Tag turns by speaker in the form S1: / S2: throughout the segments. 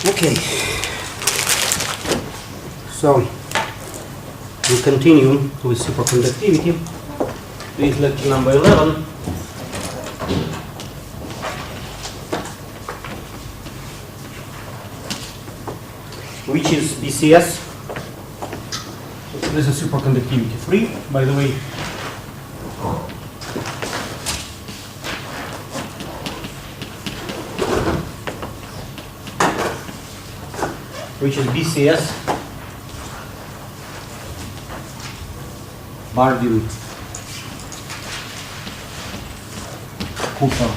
S1: Okay, so we continue with superconductivity with lecture number 11. Which is BCS. This is superconductivity free, by the way. Which is BCS, Bardeen, Cooper,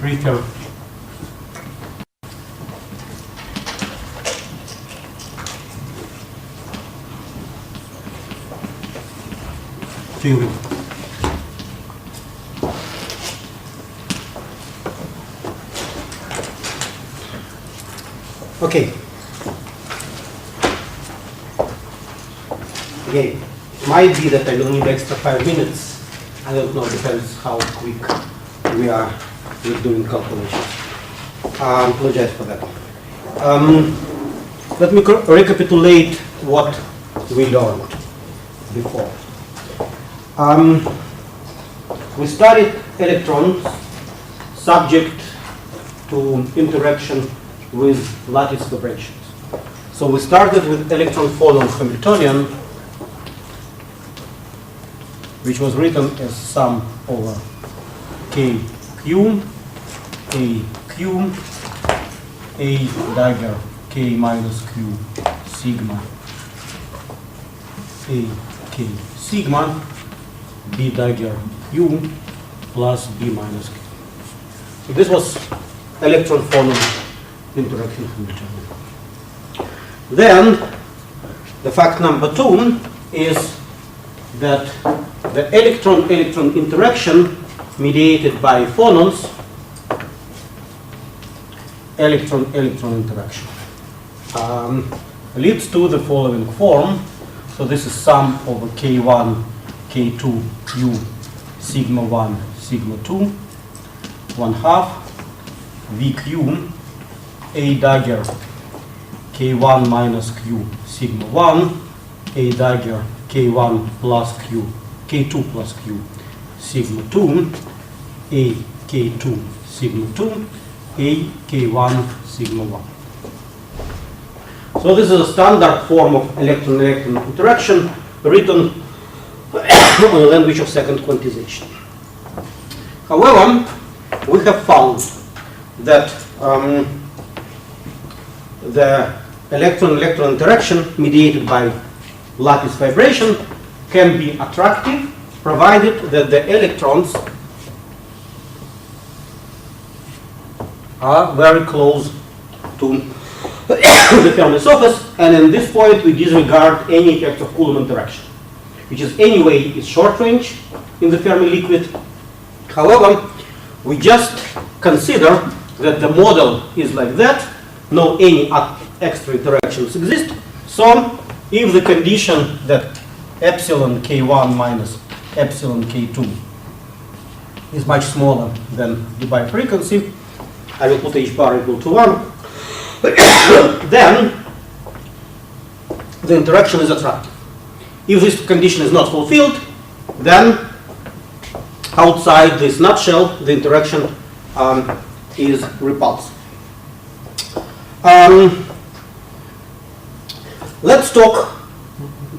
S1: Ritter, theory. Okay. Again, it might be that I will need extra 5 minutes. I don't know, depends how quick we are with doing calculations. I apologize for that. Let me recapitulate what we learned before. We studied electrons subject to interaction with lattice vibrations. So we started with electron phonon Hamiltonian, which was written as sum over KQ, AQ, A dagger K minus Q sigma, AK sigma, B dagger Q plus B minus Q. So this was electron phonon interaction Hamiltonian. Then the fact number 2 is that the electron-electron interaction mediated by phonons, electron-electron interaction, leads to the following form. So this is sum over K1, K2, U, sigma 1, sigma 2, 1/2, VQ, A dagger K1 minus Q sigma 1, A dagger K1 plus Q, K2 plus Q sigma 2, A K2 sigma 2, A K1 sigma 1. So this is a standard form of electron-electron interaction written on the language of second quantization. However, we have found that the electron-electron interaction mediated by lattice vibration can be attractive provided that the electrons are very close to the Fermi surface, and in this point we disregard any effects of Coulomb interaction, which is anyway is short range in the Fermi liquid. However, we just consider that the model is like that, no any extra interactions exist. So if the condition that epsilon K1 minus epsilon K2 is much smaller than the bifrequency, I will put h bar equal to 1, then the interaction is attractive. If this condition is not fulfilled, then outside this nutshell, the interaction is repulsive. Let's talk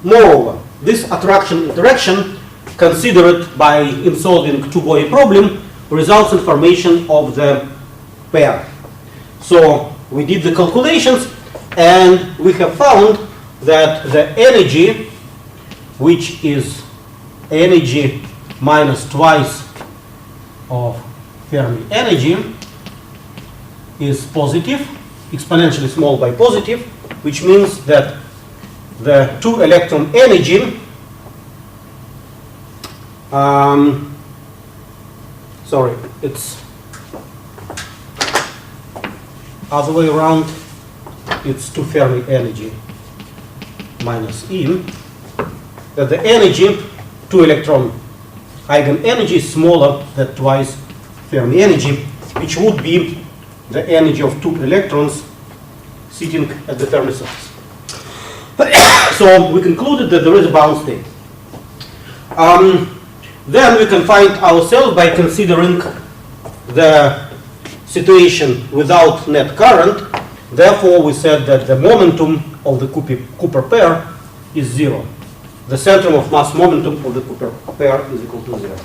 S1: moreover. This attraction-interaction, considered by in solving two-body problem, results in formation of the pair. So we did the calculations, and we have found that the energy, which is energy minus twice of Fermi energy, is positive, exponentially small by positive, which means that the two electron energy sorry, it's other way around. It's two Fermi energy minus E, that the energy, 2 electron eigenenergy, is smaller than twice Fermi energy, which would be the energy of 2 electrons sitting at the Fermi surface. So we concluded that there is a bound state. Then we can find ourselves by considering the situation without net current. Therefore, we said that the momentum of the Cooper pair is 0. The centrum of mass momentum of the Cooper pair is equal to 0.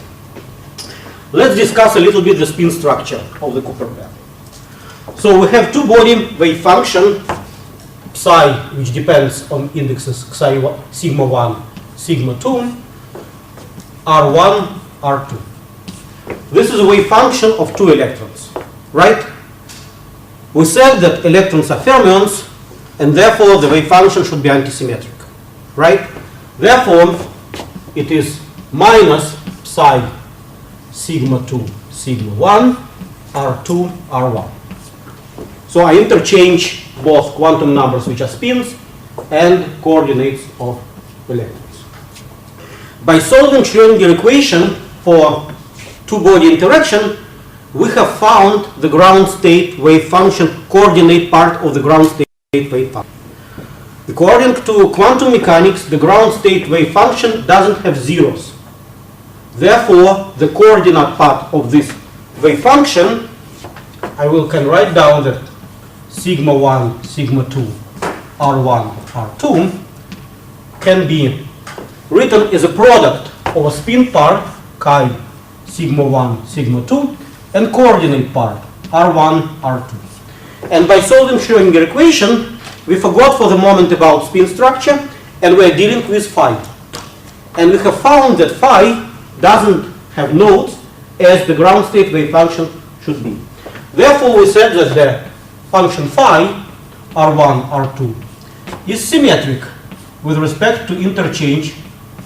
S1: Let's discuss a little bit the spin structure of the Cooper pair. So we have two-body wave function, psi, which depends on indexes psi sigma 1, sigma 2, R1, R2. This is a wave function of 2 electrons, right? We said that electrons are fermions, and therefore the wave function should be antisymmetric, right? Therefore, it is minus psi sigma 2, sigma 1, R2, R1. So I interchange both quantum numbers, which are spins, and coordinates of electrons. By solving Schrödinger equation for two-body interaction, we have found the ground state wave function coordinate part of the ground state wave function. According to quantum mechanics, the ground state wave function doesn't have zeros. Therefore, the coordinate part of this wave function, can write down that sigma 1, sigma 2, R1, R2 can be written as a product of a spin part, chi sigma 1, sigma 2, and coordinate part, R1, R2. And by solving Schrödinger equation, we forgot for the moment about spin structure, and we're dealing with phi. And we have found that phi doesn't have nodes as the ground state wave function should be. Therefore, we said that the function phi, R1, R2, is symmetric with respect to interchange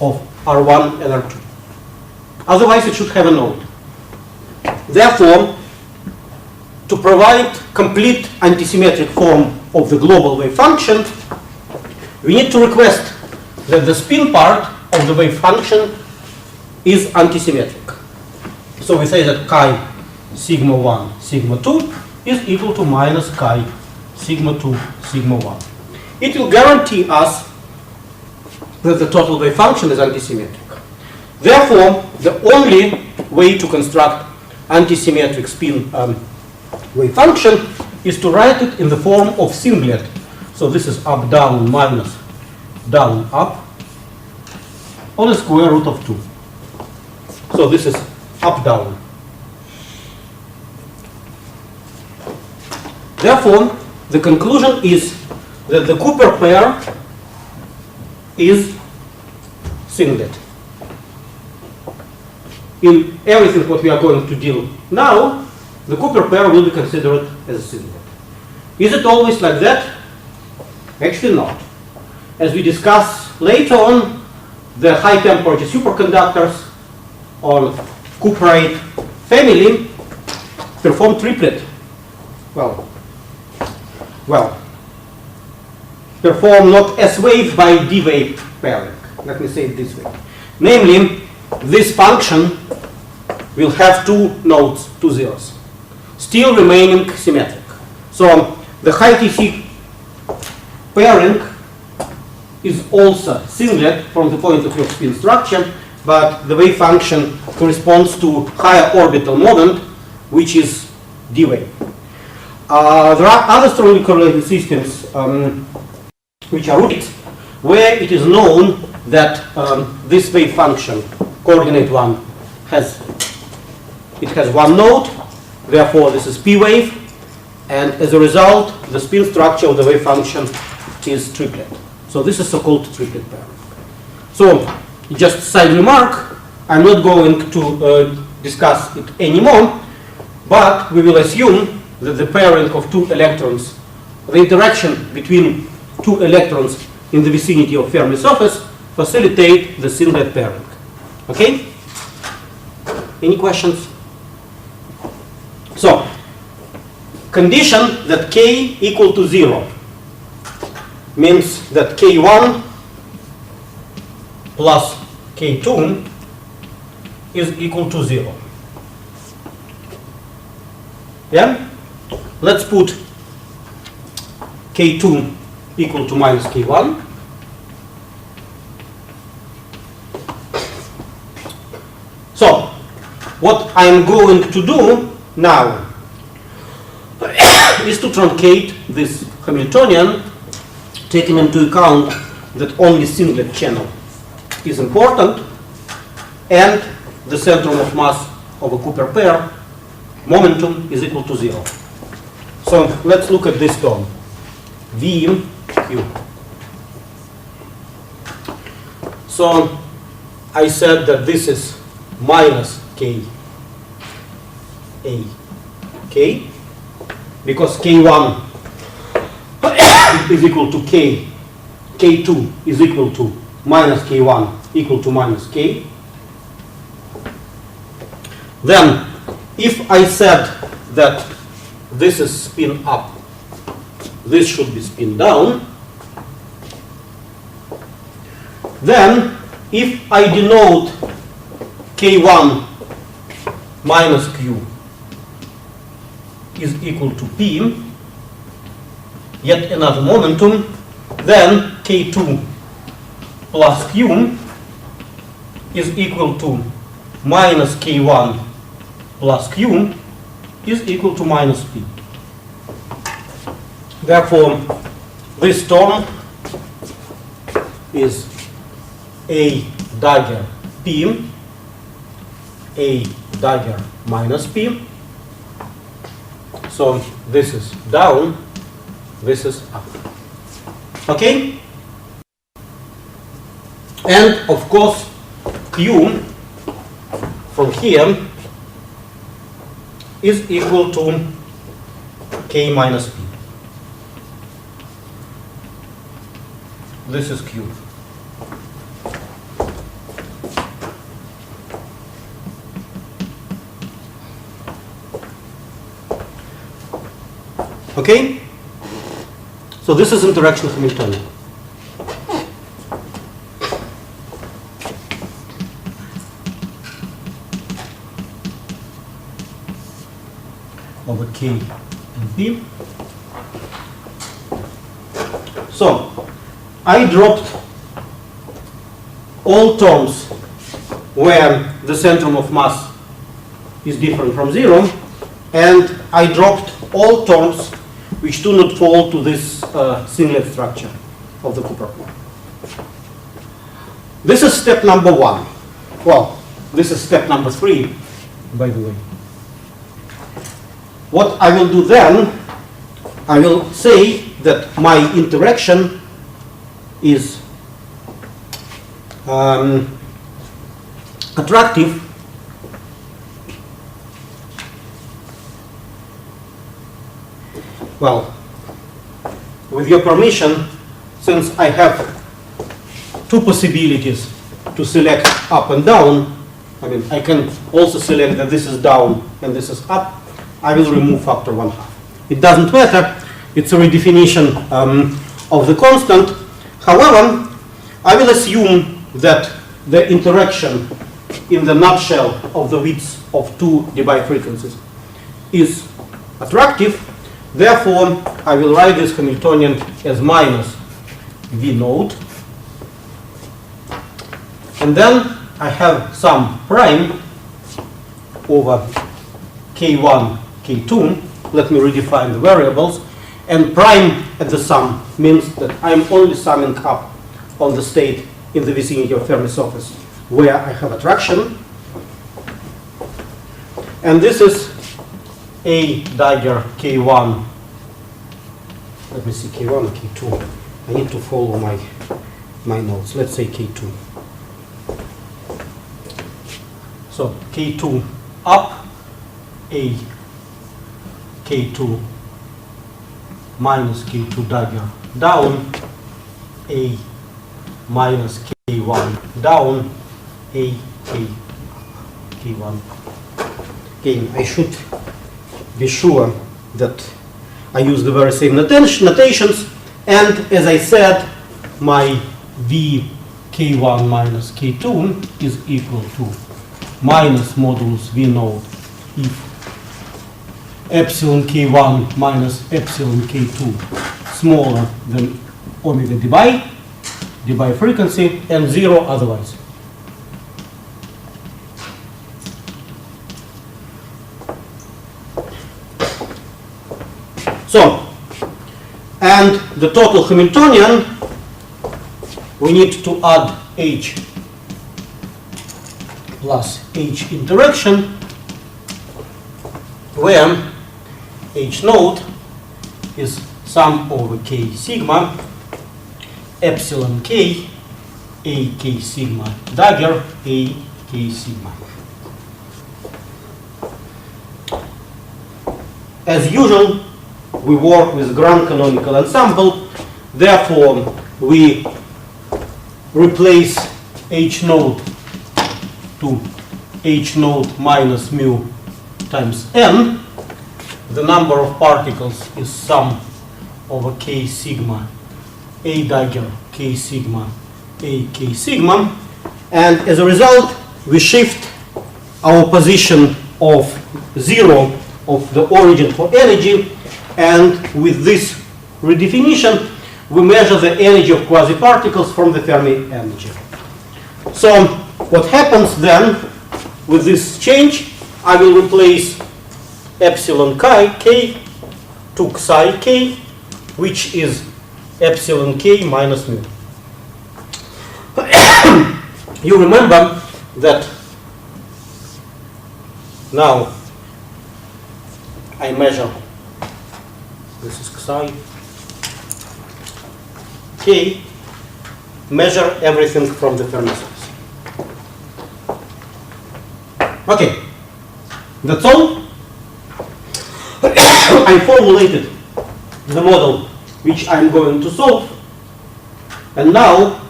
S1: of R1 and R2. Otherwise, it should have a node. Therefore, to provide complete antisymmetric form of the global wave function, we need to request that the spin part of the wave function is antisymmetric. So we say that chi sigma 1, sigma 2 is equal to minus chi sigma 2, sigma 1. It will guarantee us that the total wave function is antisymmetric. Therefore, the only way to construct antisymmetric spin wave function is to write it in the form of singlet. So this is up down minus down up on the square root of 2. So this is up down. Therefore, the conclusion is that the Cooper pair is singlet. In everything what we are going to deal now, the Cooper pair will be considered as a singlet. Is it always like that? Actually not. As we discuss later on, the high temperature superconductors on cuprate family perform triplet. Perform not S wave by D wave pairing. Let me say it this way. Namely, this function will have two nodes, two zeros, still remaining symmetric. So the high TC pairing is also singlet from the point of view of spin structure, but the wave function corresponds to higher orbital moment, which is D wave. There are other strongly correlated systems which are rooted, where it is known that this wave function, coordinate 1, has one node, therefore this is P wave, and as a result, the spin structure of the wave function is triplet. So this is so-called triplet pair. So just side remark, I'm not going to discuss it anymore, but we will assume that the pairing of two electrons, the interaction between two electrons in the vicinity of Fermi surface facilitate the singlet pairing. Okay? Any questions? So, condition that k equal to 0 means that k1 plus K2 is equal to 0. Yeah? Let's put K2 equal to minus K1. So, what I'm going to do now is to truncate this Hamiltonian, taking into account that only singlet channel is important, and the centrum of mass of a Cooper pair momentum is equal to 0. So let's look at this term, V Q. So I said that this is minus K A K, because K1 is equal to K, K2 is equal to minus K1 equal to minus K. Then, if I said that this is spin up, this should be spin down, then if I denote K1 minus Q is equal to P, yet another momentum, then K2 plus Q is equal to minus K1 plus Q is equal to minus P. Therefore, this term is A dagger P, A dagger minus P. So this is down, this is up. Okay? And of course, Q from here is equal to K minus P. This is Q. Okay? So this is interaction Hamiltonian. Over K and P. So I dropped all terms where the centrum of mass is different from 0, and I dropped all terms which do not fall to this singlet structure of the Cooper pair. This is step number 1. Well, this is step number 3, by the way. What I will do then, I will say that my interaction is attractive well, with your permission, since I have two possibilities to select up and down, I mean, I can also select that this is down and this is up, I will remove factor 1/2. It doesn't matter, it's a redefinition of the constant. However, I will assume that the interaction in the nutshell of the widths of two Debye frequencies is attractive. Therefore, I will write this Hamiltonian as minus V naught. And then I have some prime over K1, K2. Let me redefine the variables. And prime at the sum means that I'm only summing up on the state in the vicinity of Fermi surface where I have attraction. And this is A dagger K1. Let me see, K1 or K2. I need to follow my notes. Let's say K2. So K2 up, A K2 minus K2 dagger down, A minus K1 down, A K1. Again, I should be sure that I use the very same notations, and as I said, my V K1 minus K2 is equal to minus modulus V naught if epsilon K1 minus epsilon K2 smaller than omega dBi frequency, and 0 otherwise. So, and the total Hamiltonian, we need to add H plus H interaction, where H naught is sum over K sigma, epsilon K, A K sigma dagger, A K sigma. As usual, we work with grand canonical ensemble, therefore we replace H naught to H naught minus mu times n. The number of particles is sum over K sigma A dagger K sigma A K sigma, and as a result we shift our position of 0 of the origin for energy, and with this redefinition we measure the energy of quasiparticles from the Fermi energy. So what happens then with this change, I will replace epsilon k to psi k, which is epsilon k minus mu. You remember that now I measure, this is psi k, measure everything from the Fermi space. Okay, that's all. I formulated the model which I'm going to solve, and now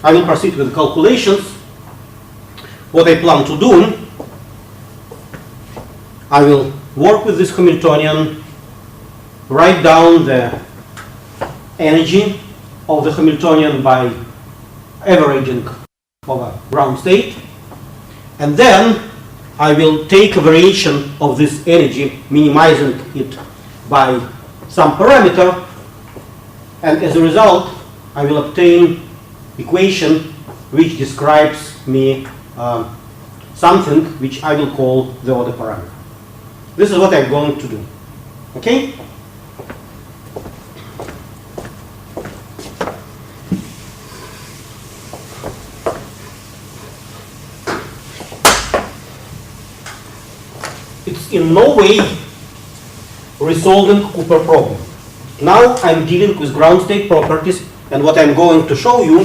S1: I will proceed with calculations. What I plan to do, I will work with this Hamiltonian, write down the energy of the Hamiltonian by averaging over ground state, and then I will take a variation of this energy, minimizing it by some parameter, and as a result I will obtain equation which describes me something which I will call the order parameter. This is what I'm going to do. Okay? It's in no way resolving Cooper problem. Now I'm dealing with ground state properties, and what I'm going to show you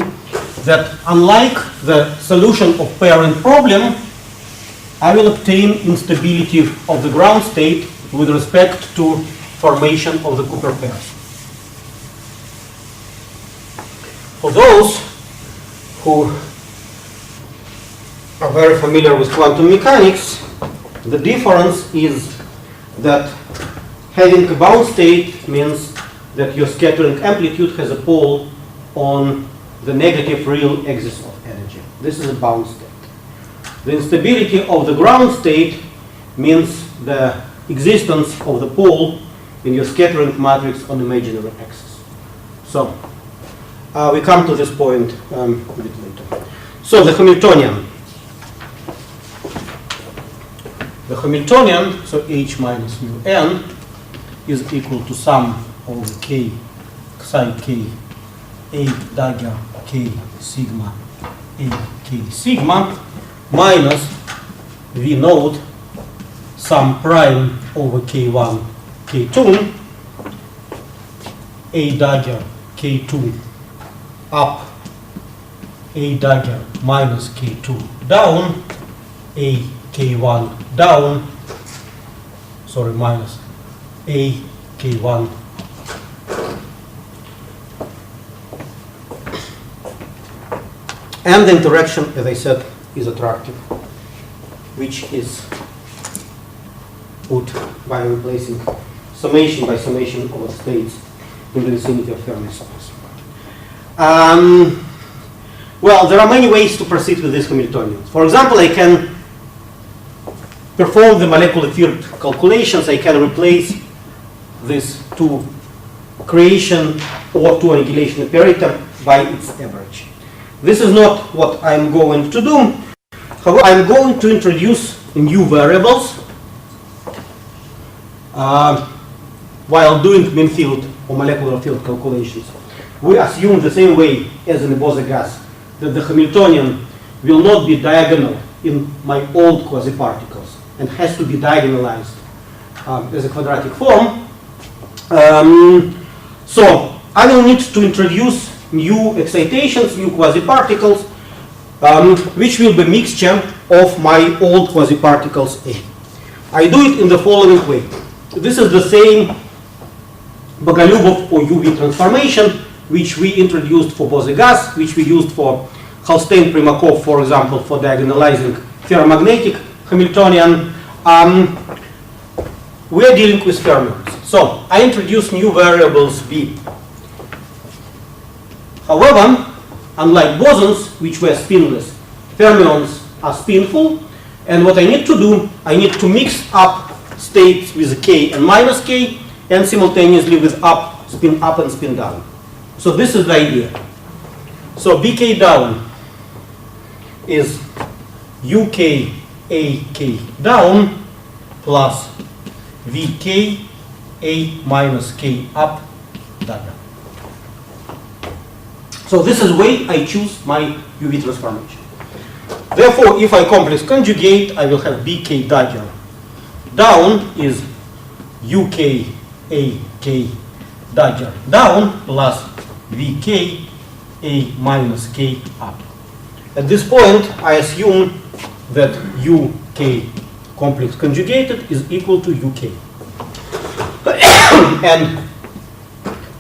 S1: that unlike the solution of pairing problem, I will obtain instability of the ground state with respect to formation of the Cooper pairs. For those who are very familiar with quantum mechanics, the difference is that having a bound state means that your scattering amplitude has a pole on the negative real axis of energy. This is a bound state. The instability of the ground state means the existence of the pole in your scattering matrix on imaginary axis. So we come to this point a bit later. So the Hamiltonian. The Hamiltonian, so H minus mu n, is equal to sum over K psi k A dagger K sigma A K sigma minus V naught sum prime over K1 K2 A dagger K2 up A dagger minus K2 down A K1 down, sorry, minus A K1 and the interaction, as I said, is attractive, which is put by replacing summation by summation of states in the vicinity of Fermi surface. Well, there are many ways to proceed with these Hamiltonians. For example, I can perform the molecular field calculations. I can replace this to creation or to annihilation operator by its average. This is not what I'm going to do. However, I'm going to introduce new variables while doing mean field or molecular field calculations. We assume the same way as in the Bose gas that the Hamiltonian will not be diagonal in my old quasiparticles and has to be diagonalized as a quadratic form. So I will need to introduce new excitations, new quasiparticles, which will be mixture of my old quasiparticles A. I do it in the following way. This is the same Bogoliubov or UV transformation which we introduced for Bose gas, which we used for Holstein-Primakov, for example, for diagonalizing ferromagnetic Hamiltonian. We are dealing with fermions. So I introduce new variables B. However, unlike bosons, which were spinless, fermions are spinful, and what I need to do, I need to mix up states with K and minus K, and simultaneously with spin up and spin down. So this is the idea. So BK down is UK AK down plus VK A minus K up dagger. So this is the way I choose my UV transformation. Therefore, if I complex conjugate, I will have BK dagger down is UK AK dagger down plus VK A minus K up. At this point, I assume that UK complex conjugated is equal to UK. And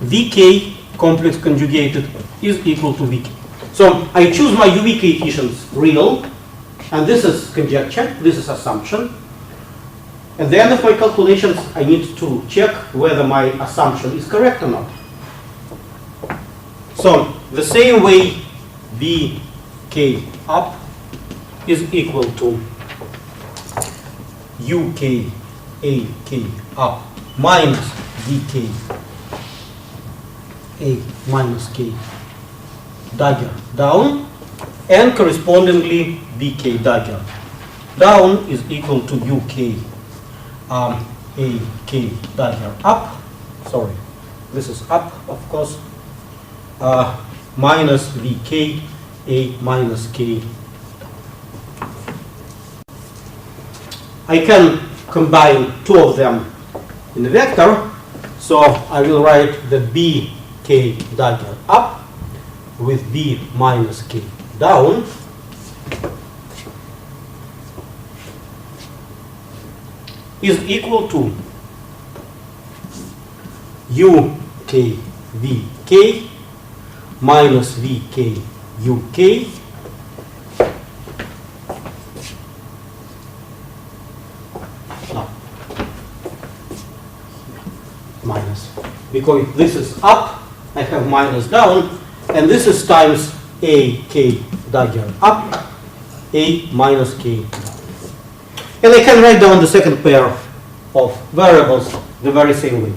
S1: VK complex conjugated is equal to VK. So I choose my UV coefficients real, and this is conjecture, this is assumption. At the end of my calculations, I need to check whether my assumption is correct or not. So the same way VK up is equal to UK AK up minus VK A minus K dagger down, and correspondingly VK dagger down is equal to UK AK dagger up, sorry, this is up of course, minus VK A minus K. I can combine two of them in the vector, so I will write the BK dagger up with B minus K down is equal to UK VK minus VK UK minus, because this is up, I have minus down, and this is times AK dagger up, A minus K down. And I can write down the second pair of variables the very same way,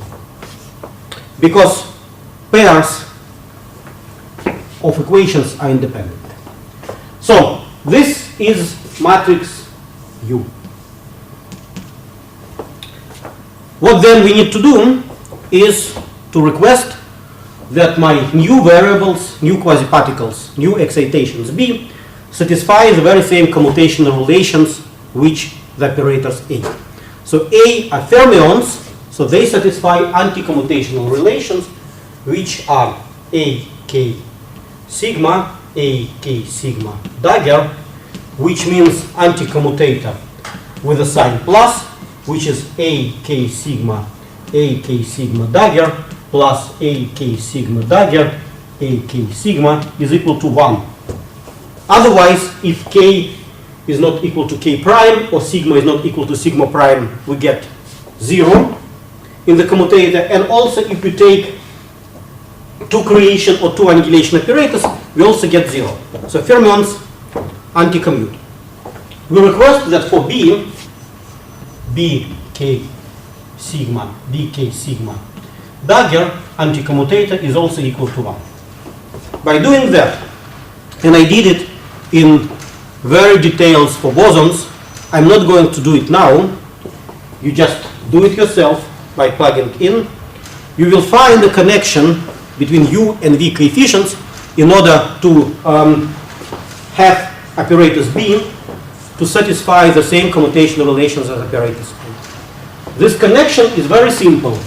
S1: because pairs of equations are independent. So this is matrix U. What then we need to do is to request that my new variables, new quasiparticles, new excitations B satisfy the very same commutational relations which the operators A. So A are fermions, so they satisfy anti-commutational relations which are AK sigma, AK sigma dagger, which means anti-commutator with a sign plus, which is AK sigma dagger plus AK sigma dagger, AK sigma is equal to 1. Otherwise, if K is not equal to K prime or sigma is not equal to sigma prime, we get 0 in the commutator. And also if we take two creation or two annihilation operators, we also get 0. So fermions anti-commute. We request that for bk sigma, dagger anti-commutator is also equal to 1. By doing that, and I did it in very details for bosons, I'm not going to do it now. You just do it yourself by plugging in. You will find a connection between U and V coefficients in order to have apparatus B to satisfy the same commutational relations as apparatus A. This connection is very simple.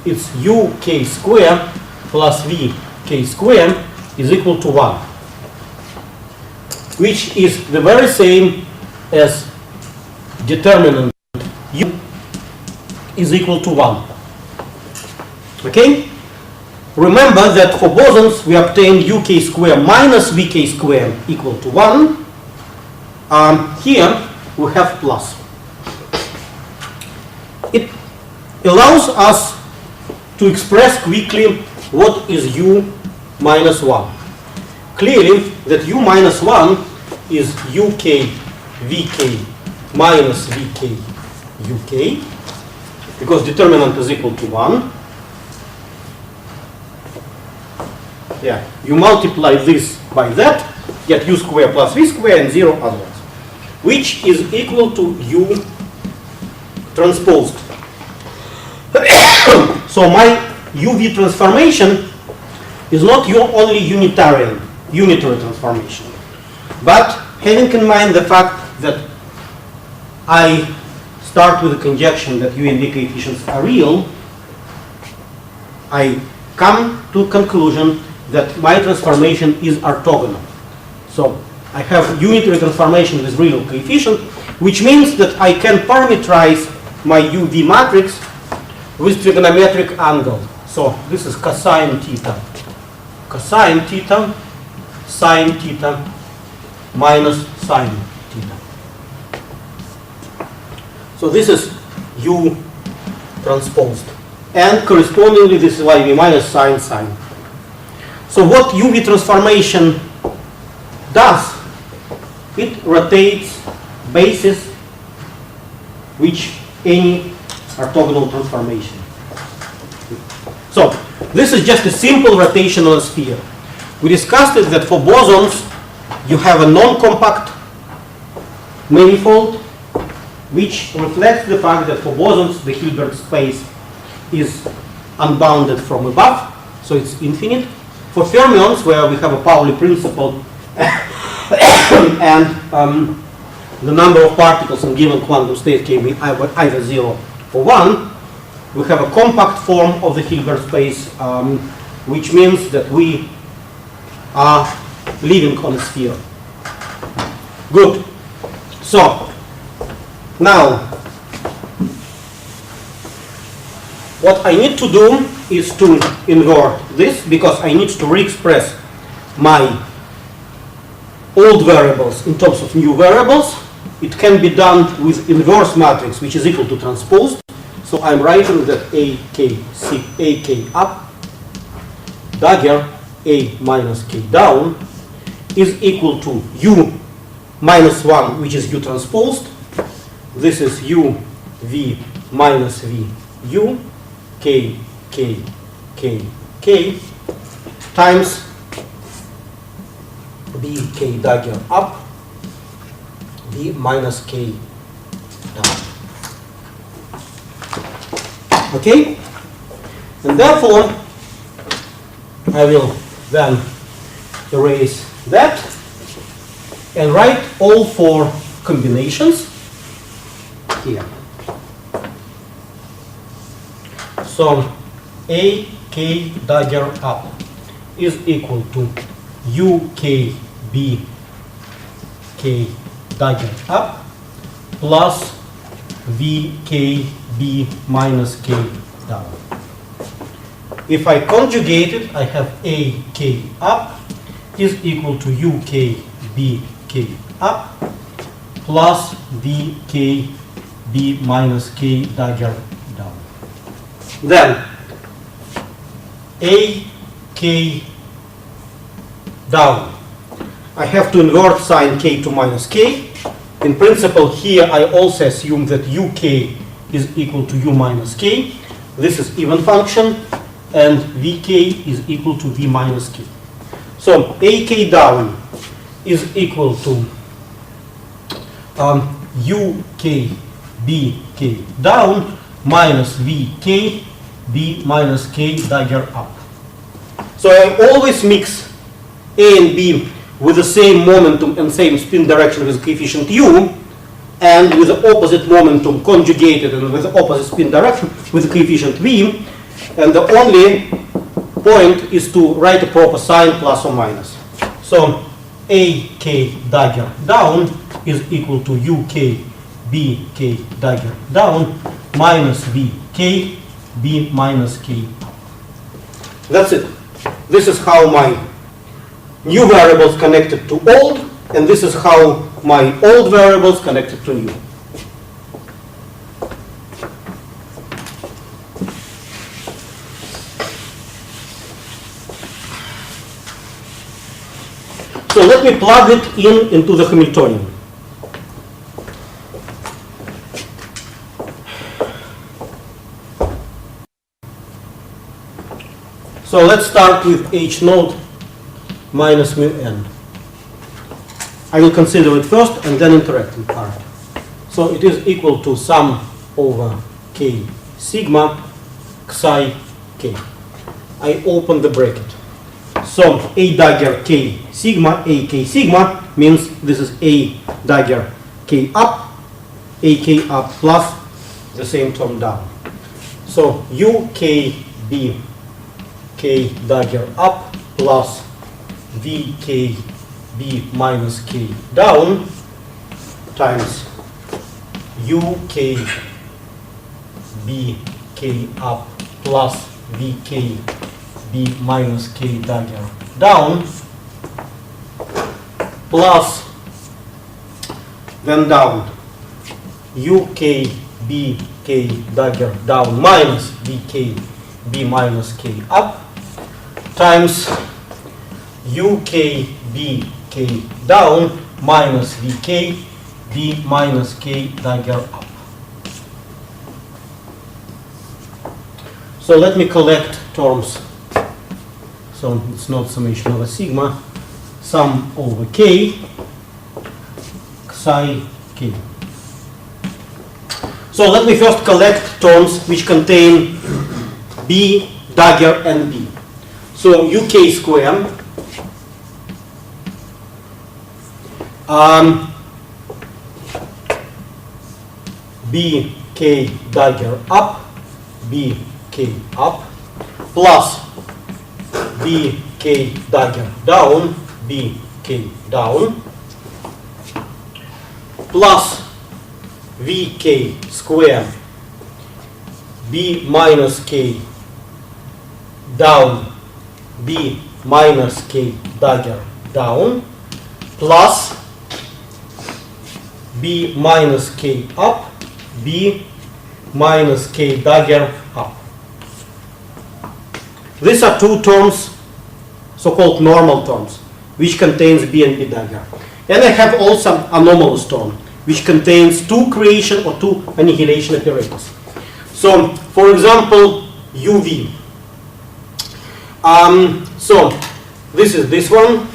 S1: It's UK square plus VK square is equal to 1, which is the very same as determinant U is equal to 1. Okay? Remember that for bosons we obtain UK square minus VK square equal to 1. Here we have plus. It allows us to express quickly what is U minus 1. Clearly that U minus 1 is UK VK minus VK UK, because determinant is equal to 1. Yeah, you multiply this by that, get U square plus V square and 0 otherwise, which is equal to U transposed. So my UV transformation is not your only unitary transformation, but having in mind the fact that I start with the conjecture that U and V coefficients are real, I come to a conclusion that my transformation is orthogonal. So I have unitary transformation with real coefficient, which means that I can parameterize my UV matrix with trigonometric angle. So this is cosine theta, sine theta minus sine theta. So this is U transposed. And correspondingly, this is why V minus sine sine. So what UV transformation does, it rotates bases which any orthogonal transformation. So this is just a simple rotation on a sphere. We discussed it that for bosons you have a non-compact manifold which reflects the fact that for bosons the Hilbert space is unbounded from above, so it's infinite. For fermions, where we have a Pauli principle and the number of particles in given quantum state can be either 0 or 1, we have a compact form of the Hilbert space, which means that we are living on a sphere. Good. So now what I need to do is to invert this, because I need to re-express my old variables in terms of new variables. It can be done with inverse matrix, which is equal to transposed. So I'm writing that AK up, dagger A minus K down, is equal to U minus 1, which is U transposed. This is U V minus V U K times BK dagger up, B minus K down. Okay? And therefore, I will then erase that and write all four combinations here. So AK dagger up is equal to UKB K dagger up plus VKB minus K down. If I conjugate it, I have AK up is equal to UKB K up plus VKB minus K dagger down. Then AK k down. I have to invert sign k to minus k. In principle, here I also assume that uk is equal to u minus k. This is even function, and vk is equal to v minus k. So ak down is equal to uk bk down minus vk b minus k dagger up. So I always mix a and b with the same momentum and same spin direction with coefficient u, and with the opposite momentum conjugated and with the opposite spin direction with the coefficient v, and the only point is to write a proper sign plus or minus. So ak dagger down is equal to uk bk dagger down minus vk b minus k. That's it. This is how my new variables connected to old, and this is how my old variables connected to new. So let me plug it into the Hamiltonian. So let's start with h naught minus mu n. I will consider it first and then interacting part. So it is equal to sum over k sigma psi k. I open the bracket. So a dagger k sigma, a k sigma means this is a dagger k up, a k up plus the same term down. So u k b k dagger up plus v k b minus k down times u k b k up plus v k b minus k dagger down plus then down u k b k dagger down minus v k b minus k up times uk b k down minus vk b minus k dagger up. So let me collect terms. So it's not summation over sigma, sum over k psi k. So let me first collect terms which contain b, dagger, and b. So uk square b k dagger up, b k up plus b k dagger down, b k down plus vk square b minus k down, b minus k dagger down plus b minus k up, b minus k dagger up. These are two terms, so-called normal terms, which contains b and b dagger. And I have also anomalous term, which contains two creation or two annihilation operators. So, for example, uv. So this is this one.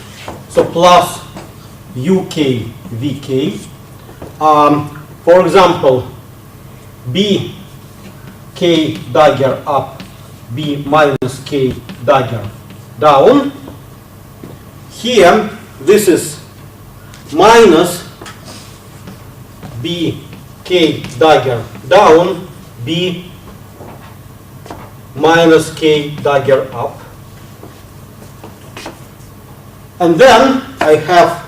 S1: So plus uk vk. For example, b k dagger up, b minus k dagger down. Here this is minus b k dagger down, b minus k dagger up. And then I have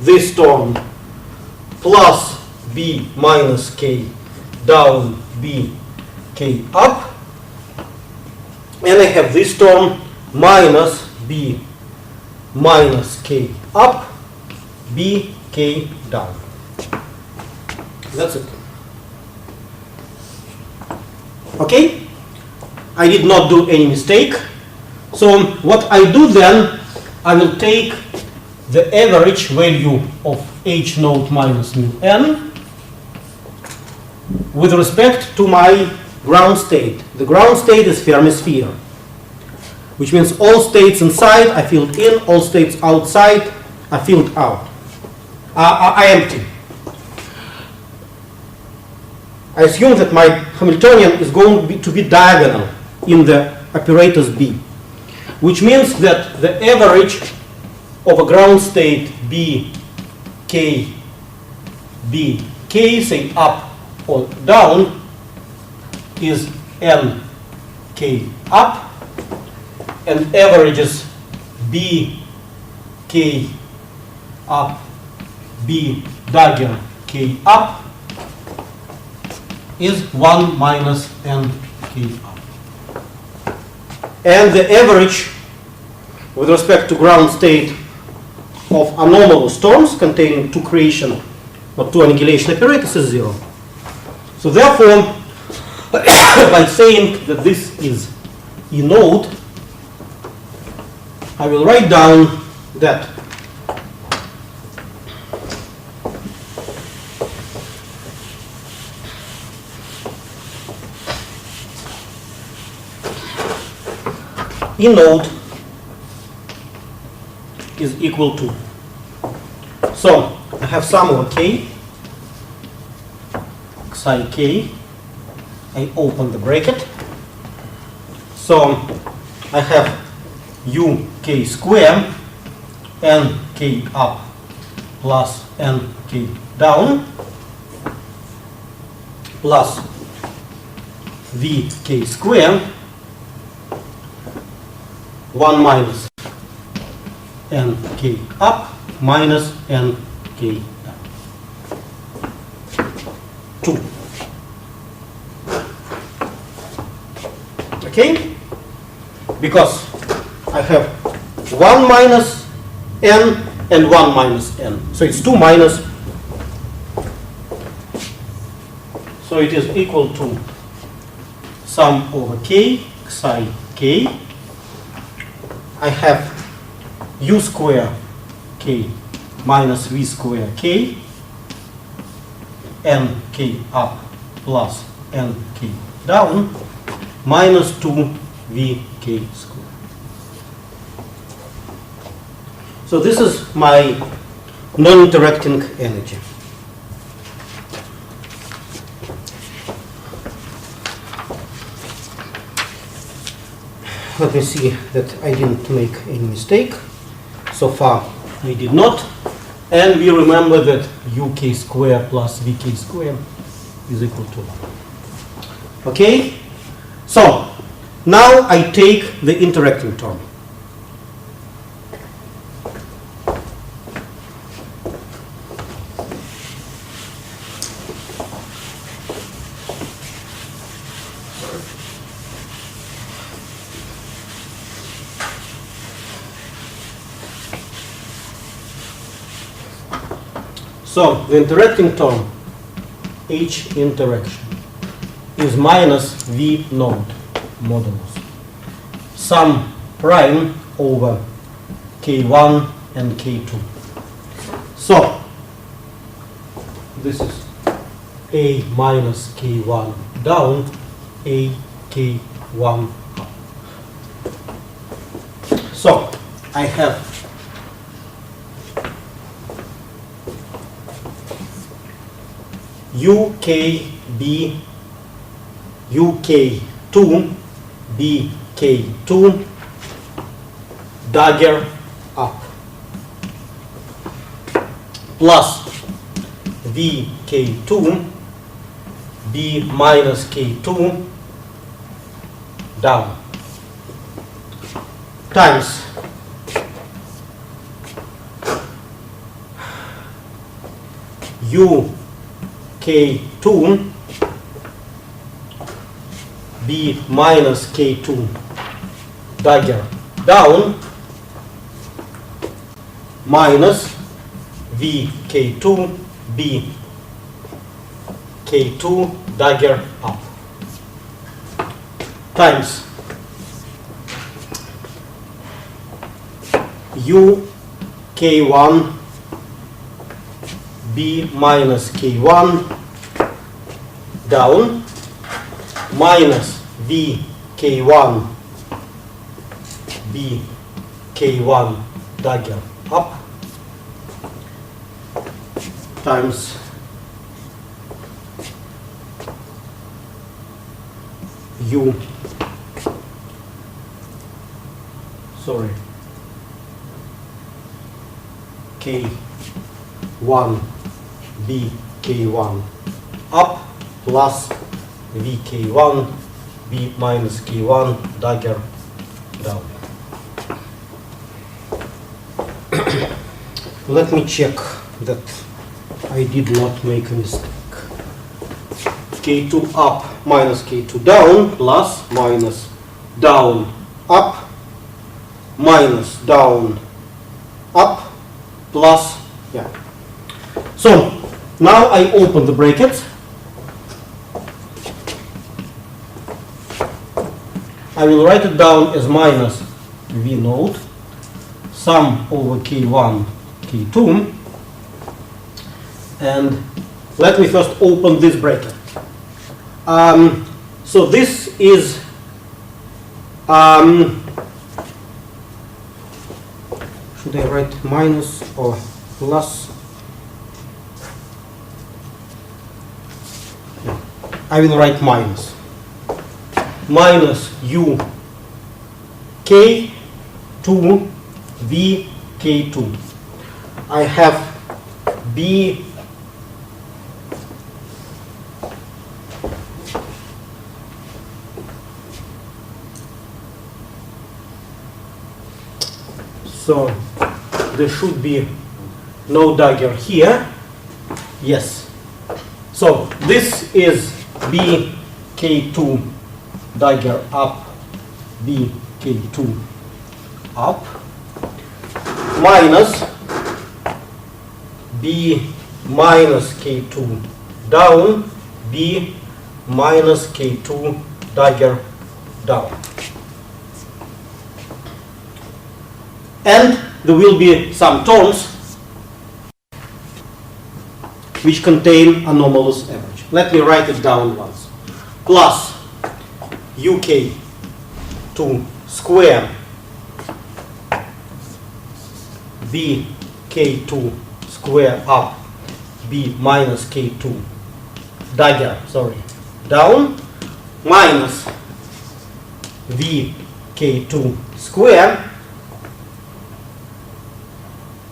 S1: this term plus b minus k down, b k up. And I have this term minus b minus k up, b k down. That's it. Okay? I did not do any mistake. So what I do then, I will take the average value of H naught minus mu n with respect to my ground state. The ground state is Fermi sphere, which means all states inside are filled in, all states outside are filled out, are empty. I assume that my Hamiltonian is going to be diagonal in the operators B, which means that the average of a ground state B, K, say up or down, is N, K up, and averages B, K up, B dagger, K up, is 1 minus N, K up. And the average with respect to ground state of anomalous storms containing two creation or two annihilation operators is 0. So therefore, by saying that this is E node, I will write down that E node is equal to, so I have sum over k, psi k, I open the bracket, so I have uk square n k up plus n k down plus vk square 1 minus nk up minus nk down. 2. Okay? Because I have 1 minus n and 1 minus n. So it's 2 minus. So it is equal to sum over k, psi k. I have u square k minus v square k, nk up plus nk down, minus 2 vk square. So this is my non-interacting energy. Let me see that I didn't make any mistake. So far I did not. And we remember that uk square plus vk square is equal to 1. Okay? So now I take the interacting term. So the interacting term, H interaction, is minus V node modulus sum prime over K1 and K2. So this is A minus K1 down, A K1 up. So I have UKB, UK2, BK2, dagger up, plus VK2, B minus K2, down, times K2 B minus K2 dagger down minus VK2 B K2 dagger up times u k1 b minus k1 down minus v k1 b k1 dagger up times u k1 b k1 up plus v k1 b minus k1 dagger down. Let me check that I did not make a mistake. K2 up minus K2 down plus minus down up minus down up plus, yeah. So now I open the brackets. I will write it down as minus V naught sum over K1 K2, and let me first open this bracket. So this is should I write minus or plus? I will write minus. Minus u k2 v k2. I have b so there should be no dagger here. Yes. So this is b k2 dagger up b k2 up minus b minus k2 down b minus k2 dagger down. And there will be some terms which contain anomalous average. Let me write it down once. Plus uk2 square bk2 square up b minus k2 dagger, down minus vk2 square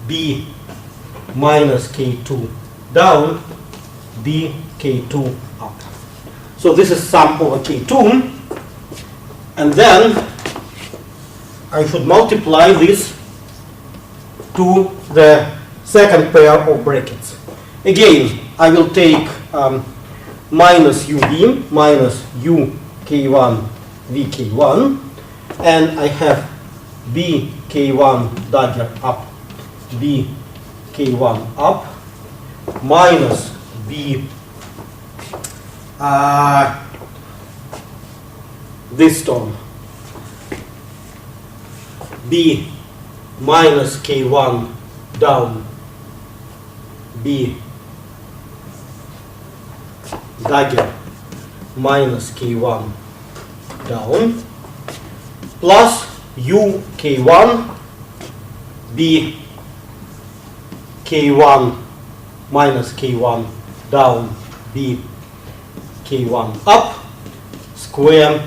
S1: b minus k2 down b k2 up. So this is sum over k2, and then I should multiply this to the second pair of brackets. Again, I will take minus ub minus u k1 v k1, and I have b k1 dagger up b k1 up minus b this term b minus k1 down b dagger minus k1 down plus u k1 b k1 minus k1 down b k1 up square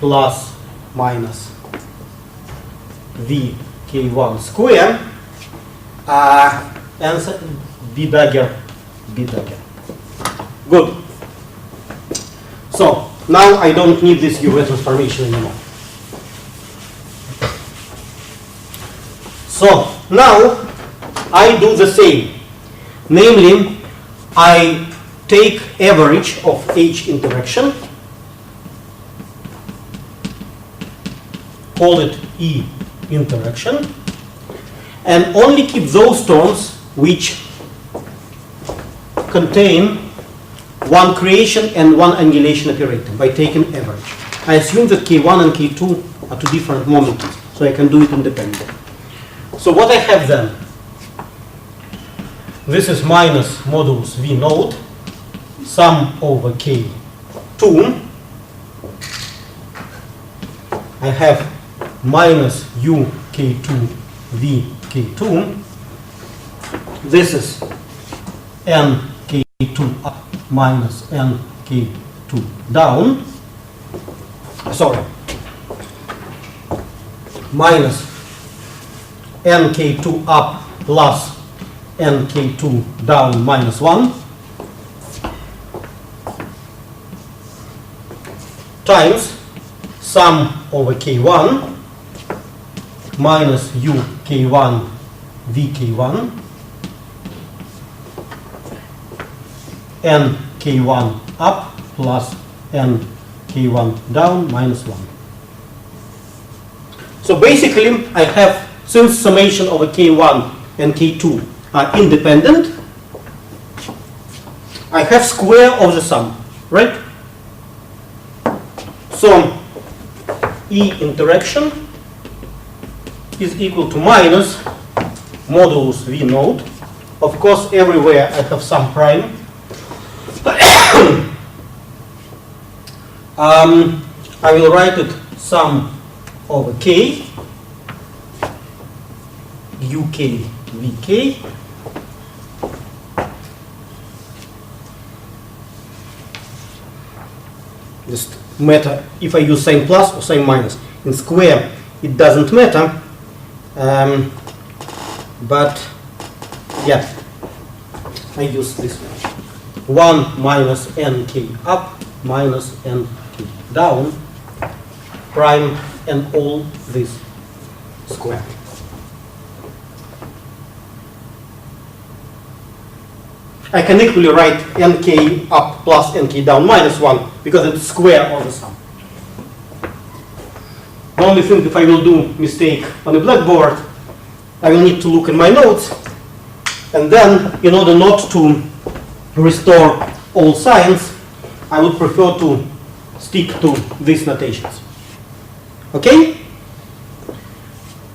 S1: plus minus v k1 square and b dagger. Good. So now I don't need this Fourier transformation anymore. So now I do the same. Namely, I take average of H interaction, call it E interaction, and only keep those terms which contain one creation and one annihilation operator by taking average. I assume that K1 and K2 are two different moments, so I can do it independently. So what I have then? This is minus modulus V node, sum over K2. I have minus U K2 V K2. This is N K2 up minus N K2 down. Sorry. Minus NK2 up plus NK2 down minus 1 times sum over K1 minus UK1 VK1 NK1 up plus NK1 down minus 1. So basically I have, since summation over K1 and K2 are independent, I have square of the sum, right? So E interaction is equal to minus modulus V node. Of course, everywhere I have some prime. I will write it sum over K, UK VK, just matter if I use sign plus or sign minus. In square it doesn't matter, but yeah, I use this one. 1 minus NK up minus NK down, prime and all this square. I can equally write NK up plus NK down minus 1 because it's square of the sum. The only thing, if I will do mistake on the blackboard, I will need to look in my notes, and then in order not to restore all signs, I would prefer to stick to these notations. Okay?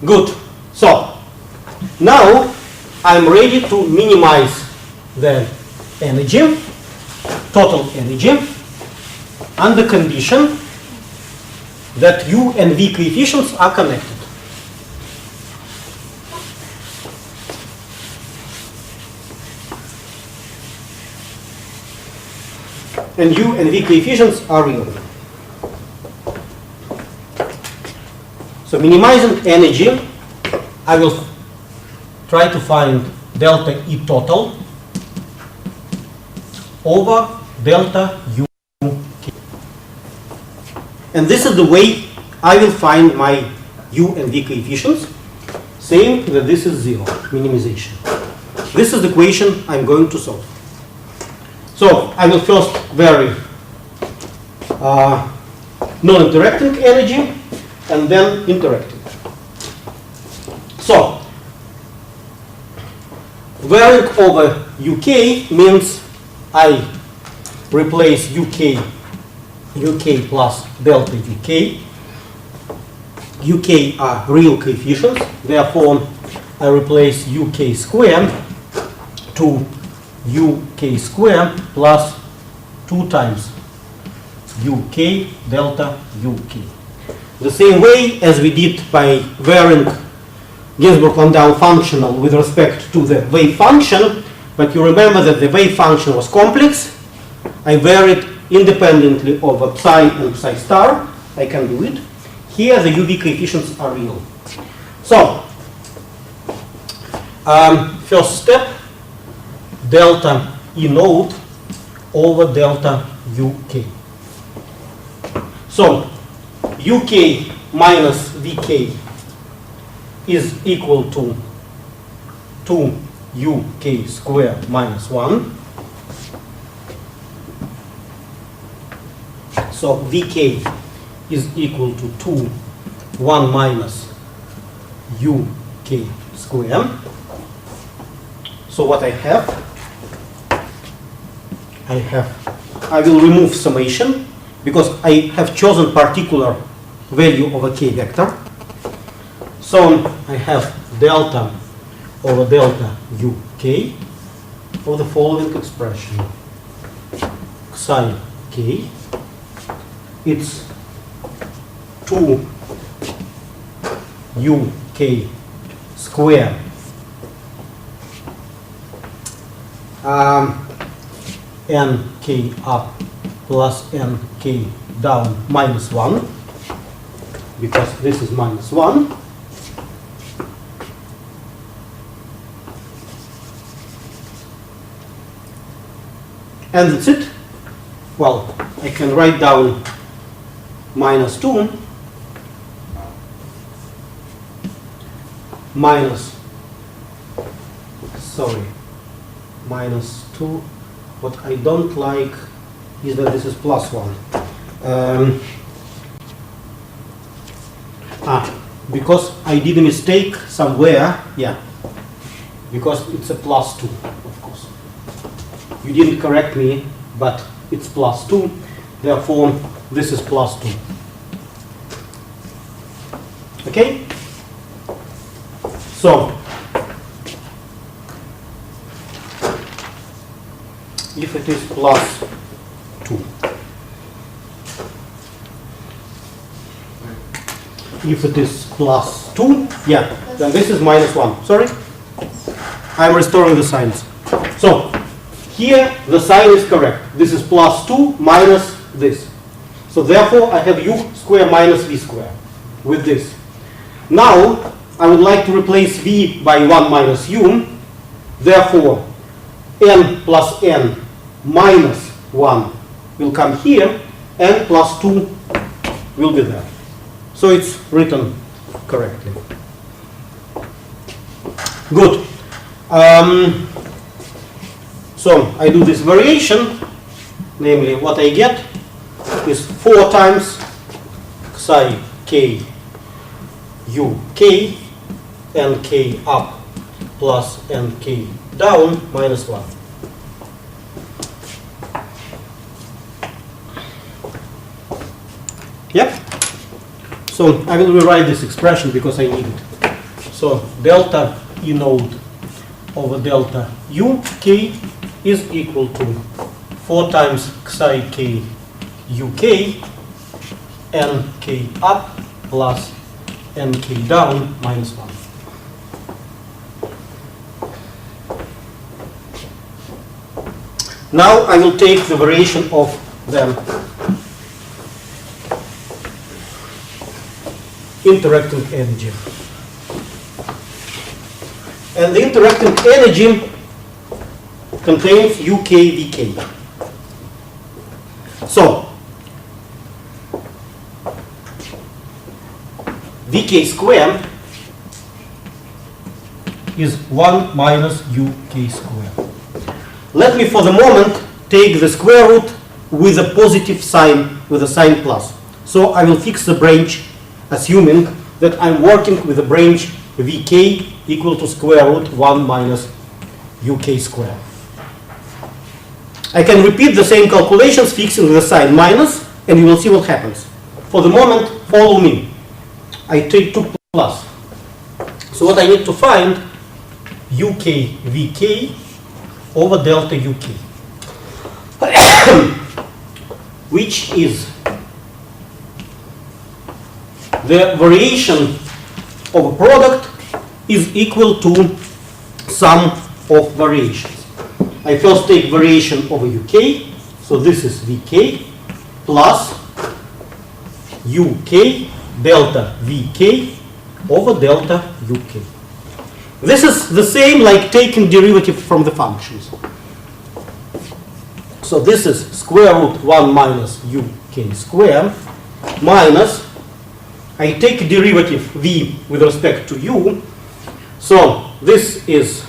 S1: Good. So now I'm ready to minimize the energy, total energy, under condition that U and V coefficients are connected. And U and V coefficients are real. So minimizing energy, I will try to find delta E total over delta U K. And this is the way I will find my U and V coefficients, saying that this is 0, minimization. This is the equation I'm going to solve. So I will first vary non-interacting energy and then interacting. So varying over UK means I replace UK plus delta UK. UK are real coefficients, therefore I replace UK square to UK square plus 2 times UK delta UK. The same way as we did by varying Ginzburg-Landau functional with respect to the wave function, but you remember that the wave function was complex. I varied independently over psi and psi star. I can do it. Here the UV coefficients are real. So, first step, delta E node over delta UK. So, UK minus VK is equal to 2 UK square minus 1. So VK is equal to 1 minus UK square. So what I will remove summation because I have chosen particular value of a k vector. So I have delta over delta uk of the following expression. Psi k, it's 2 uk square nk up plus nk down minus 1, because this is minus 1. And that's it. Well, I can write down minus 2 minus 2. What I don't like is that this is plus 1. Because I did a mistake somewhere, yeah, because it's a plus 2, of course. You didn't correct me, but it's plus 2, therefore this is plus 2. Okay? So, if it is plus 2, if it is plus 2, yeah, then this is minus 1. Sorry? I'm restoring the signs. So, here the sign is correct. This is plus 2 minus this. So therefore I have u square minus v square with this. Now I would like to replace v by 1 minus u. Therefore n plus n minus 1 will come here, and plus 2 will be there. So it's written correctly. Good. So I do this variation, namely what I get is 4 times psi k u k nk up plus nk down minus 1. Yep. So I will rewrite this expression because I need it. So delta E node over delta uk is equal to 4 times psi k uk nk up plus nk down minus 1. Now I will take the variation of the interacting energy. And the interacting energy contains UKVK. So, VK square is 1 minus UK square. Let me for the moment take the square root with a positive sign, with a sign plus. So I will fix the branch assuming that I'm working with a branch VK equal to square root 1 minus UK square. I can repeat the same calculations fixing the sign minus, and you will see what happens. For the moment, follow me. I take 2 plus. So what I need to find, UK VK over delta UK, which is the variation of a product is equal to sum of variations. I first take variation over UK, so this is VK plus UK delta VK over delta UK. This is the same like taking derivative from the functions. So this is square root 1 minus UK square minus, I take derivative v with respect to u, so this is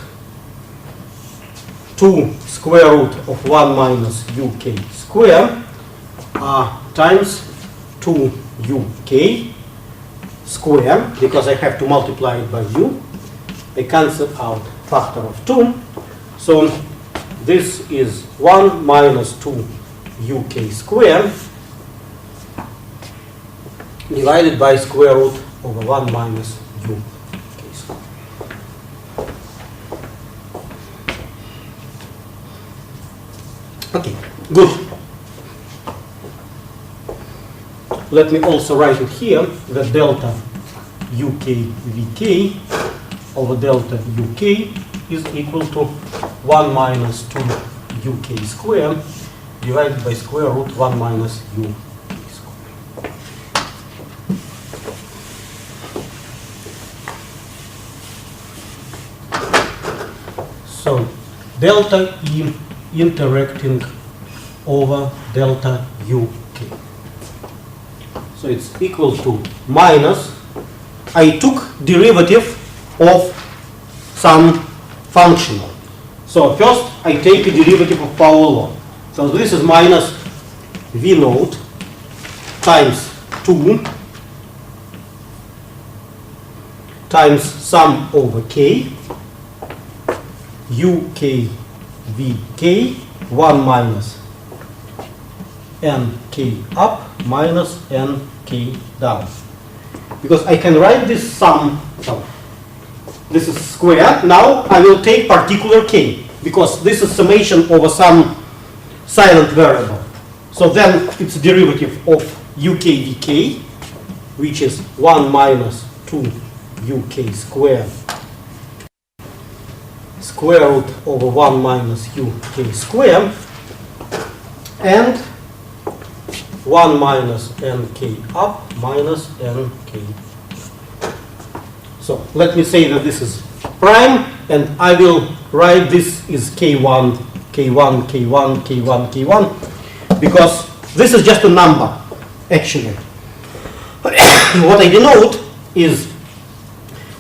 S1: 2 square root of 1 minus UK square times 2 UK square, because I have to multiply it by u. I cancel out factor of 2. So this is 1 minus 2 UK square divided by square root over 1 minus UK square. Okay, good. Let me also write it here that delta UK VK over delta UK is equal to 1 minus 2 UK square divided by square root 1 minus UK square. So delta E interacting over delta UK. So it's equal to minus, I took derivative of some functional. So first I take a derivative of power law. So this is minus V naught times 2 times sum over K UK VK 1 minus NK up minus NK down. Because I can write this sum, so this is square. Now I will take particular K, because this is summation over some silent variable. So then it's derivative of UK VK, which is 1 minus 2 UK square root over 1 minus UK square, and 1 minus NK up minus NK. So let me say that this is prime, and I will write this is K1, K1, K1, K1, K1, because this is just a number, actually. What I denote is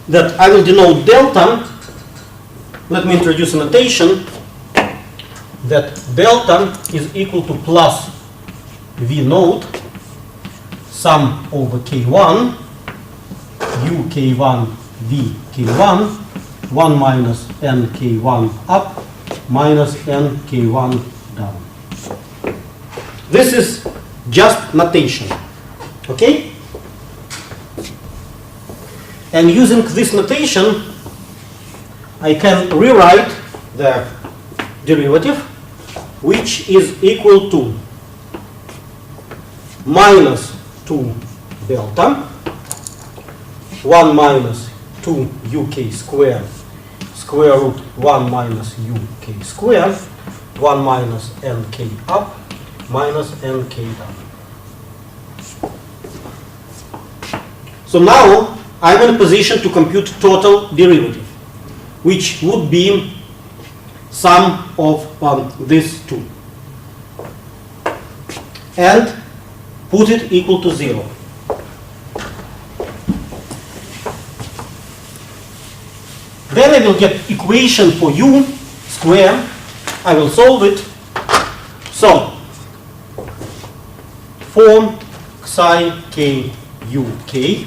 S1: that I will denote delta. Let me introduce a notation that delta is equal to plus V naught sum over K1 UK1 VK1 1 minus NK1 up minus NK1 down. This is just notation, okay? And using this notation, I can rewrite the derivative, which is equal to minus 2 delta 1 minus 2 UK square root 1 minus UK square 1 minus NK up minus NK down. So now I'm in a position to compute total derivative, which would be sum of these two, and put it equal to 0. Then I will get equation for U square. I will solve it. So for psi k u k,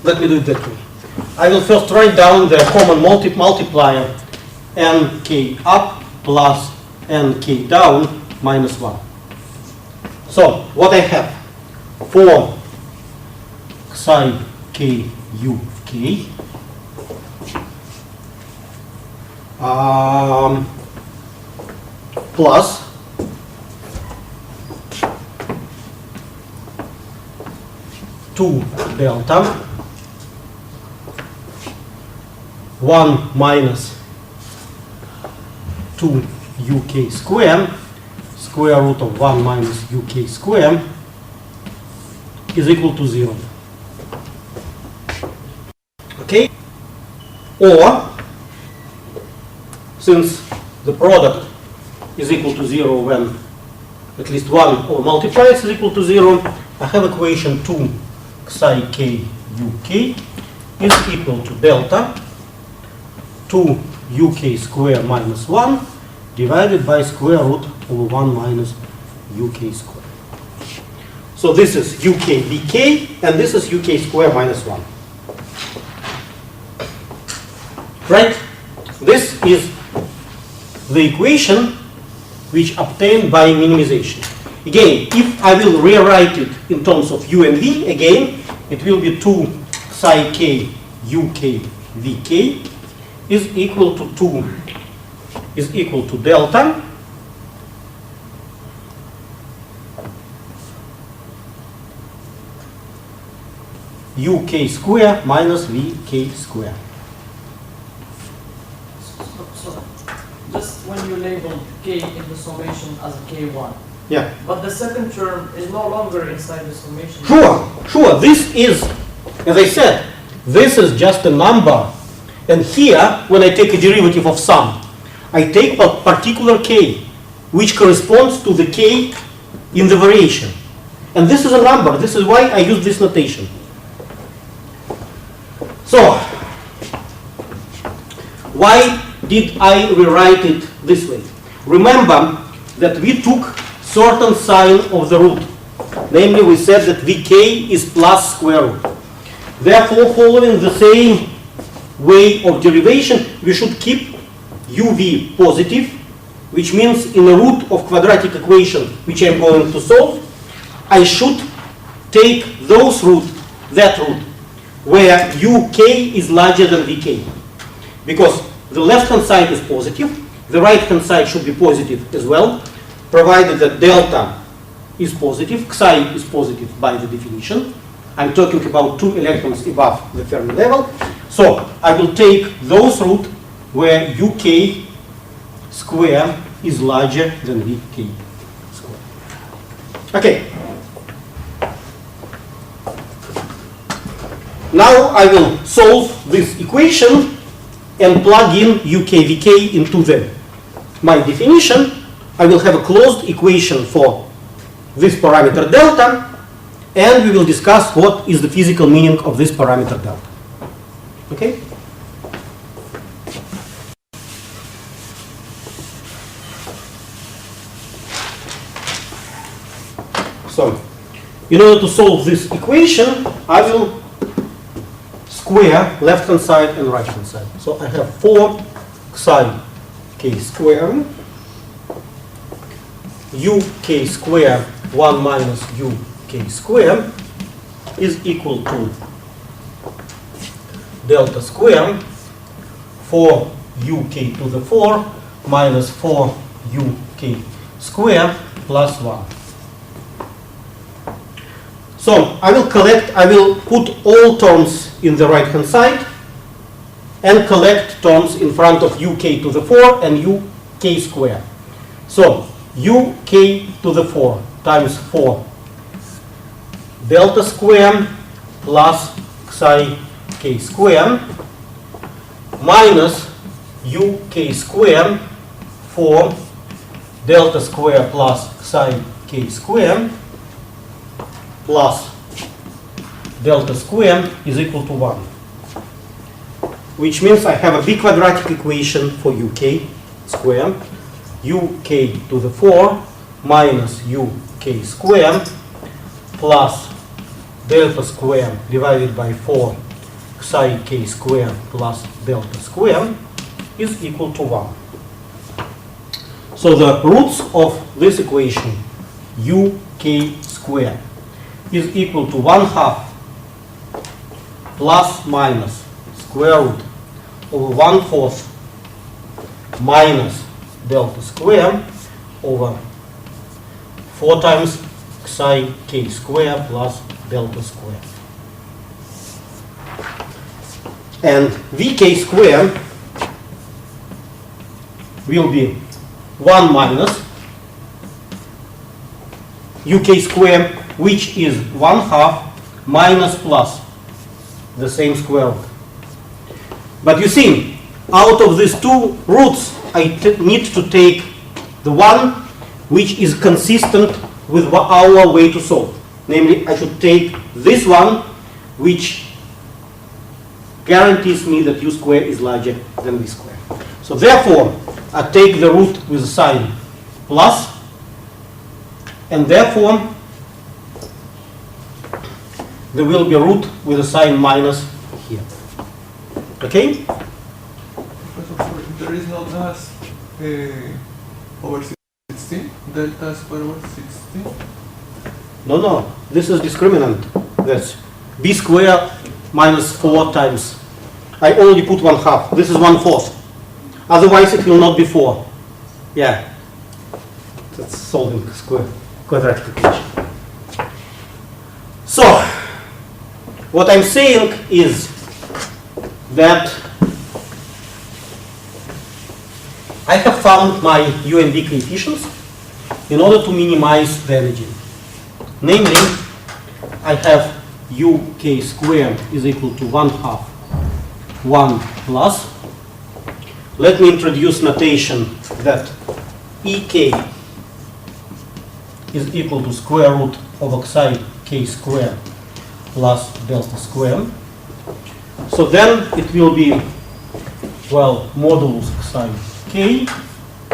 S1: let me do it that way. I will first write down the common multiplier nk up plus nk down minus 1. So what I have for psi k u k plus two delta 1 minus 2 uk square root of 1 minus uk square is equal to 0. Okay? Or, since the product is equal to 0 when at least one or multiplies is equal to 0, I have equation 2 psi k uk is equal to delta 2 uk square minus 1 divided by square root over 1 minus uk square. So this is uk dk, and this is uk square minus 1. Right? This is the equation which obtained by minimization. Again, if I will rewrite it in terms of u and v, again, it will be 2 psi k uk vk is equal to 2 is equal to delta uk square minus vk square.
S2: So, just when you label k in the summation as a k1,
S1: Yeah.
S2: but the second term is no longer inside the summation.
S1: Sure. This is, as I said, this is just a number. And here, when I take a derivative of sum, I take a particular k, which corresponds to the k in the variation. And this is a number. This is why I use this notation. So, why did I rewrite it this way? Remember that we took certain sign of the root. Namely, we said that vk is plus square root. Therefore, following the same way of derivation, we should keep uv positive, which means in the root of quadratic equation which I'm going to solve, I should take those that root, where uk is larger than vk. Because the left-hand side is positive, the right-hand side should be positive as well, provided that delta is positive, psi is positive by the definition. I'm talking about 2 electrons above the Fermi level. So I will take those root where uk square is larger than vk square. Okay. Now I will solve this equation and plug in uk vk into my definition. I will have a closed equation for this parameter delta, and we will discuss what is the physical meaning of this parameter delta. Okay? So, in order to solve this equation, I will square left-hand side and right-hand side. So I have 4 psi k square uk square 1 minus uk square is equal to delta square 4 uk to the 4 minus 4 uk square plus 1. So I will put all terms in the right hand side and collect terms in front of uk to the 4 and uk square. So uk to the 4 times 4 delta square plus psi k square minus uk square 4 delta square plus psi k square plus delta square is equal to 1. Which means I have a big quadratic equation for uk square, uk to the 4 minus uk square plus delta square divided by 4 psi k square plus delta square is equal to 1. So the roots of this equation uk square is equal to 1/2 plus minus square root over 1/4 minus delta square over 4 times psi k square plus delta square. And vk square will be 1 minus uk square, which is 1/2 minus plus the same square root. But you see, out of these two roots, I need to take the one which is consistent with our way to solve. Namely, I should take this one, which guarantees me that u square is larger than v square. So therefore, I take the root with a sign plus, and therefore, there will be a root with a sign minus here. Okay?
S3: There is no dash over 16, delta square over 16.
S1: No, this is discriminant. That's b square minus 4 times I only put 1/2. This is 1/4. Otherwise, it will not be 4. Yeah. That's solving quadratic equation. So, what I'm saying is that I have found my U and V coefficients in order to minimize the energy. Namely, I have UK squared is equal to 1/2 1 plus. Let me introduce notation that EK is equal to square root of xi k squared plus delta squared. So then it will be, well, modulus xi k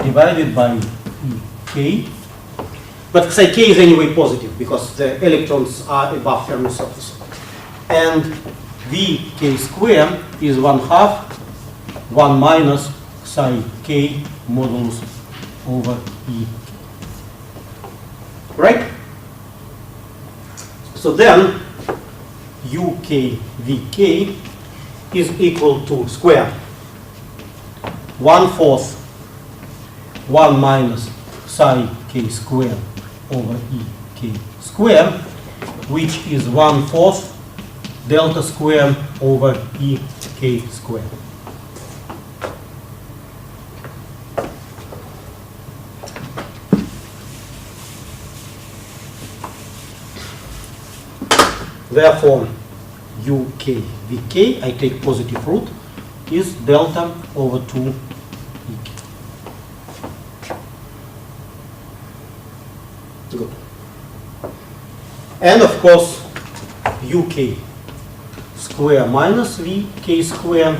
S1: divided by EK. But xi k is anyway positive because the electrons are above Fermi surface. And Vk squared is 1/2 1 minus psi k modulus over E. Right? So then UK Vk is equal to square 1/4 1 minus psi k squared over EK squared, which is 1/4 delta squared over EK squared. Therefore, UK Vk, I take positive root, is delta over 2 EK. Good. And of course, UK square minus Vk square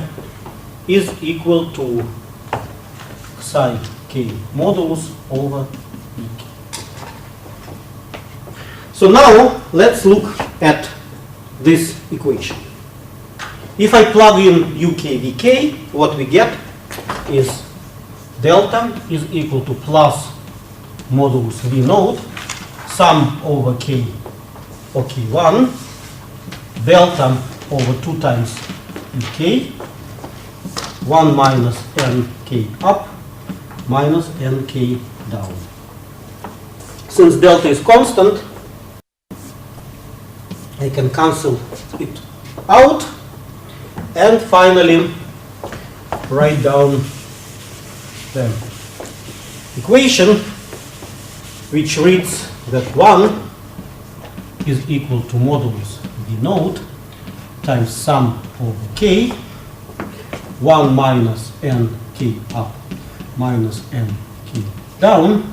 S1: is equal to psi k modulus over Ek. So now let's look at this equation. If I plug in UK Vk, what we get is delta is equal to plus modulus V naught sum over k or k1 delta over 2 times Ek 1 minus nk up minus nk down. Since delta is constant, I can cancel it out and finally write down the equation, which reads that 1 is equal to modulus V naught times sum over k 1 minus nk up minus nk down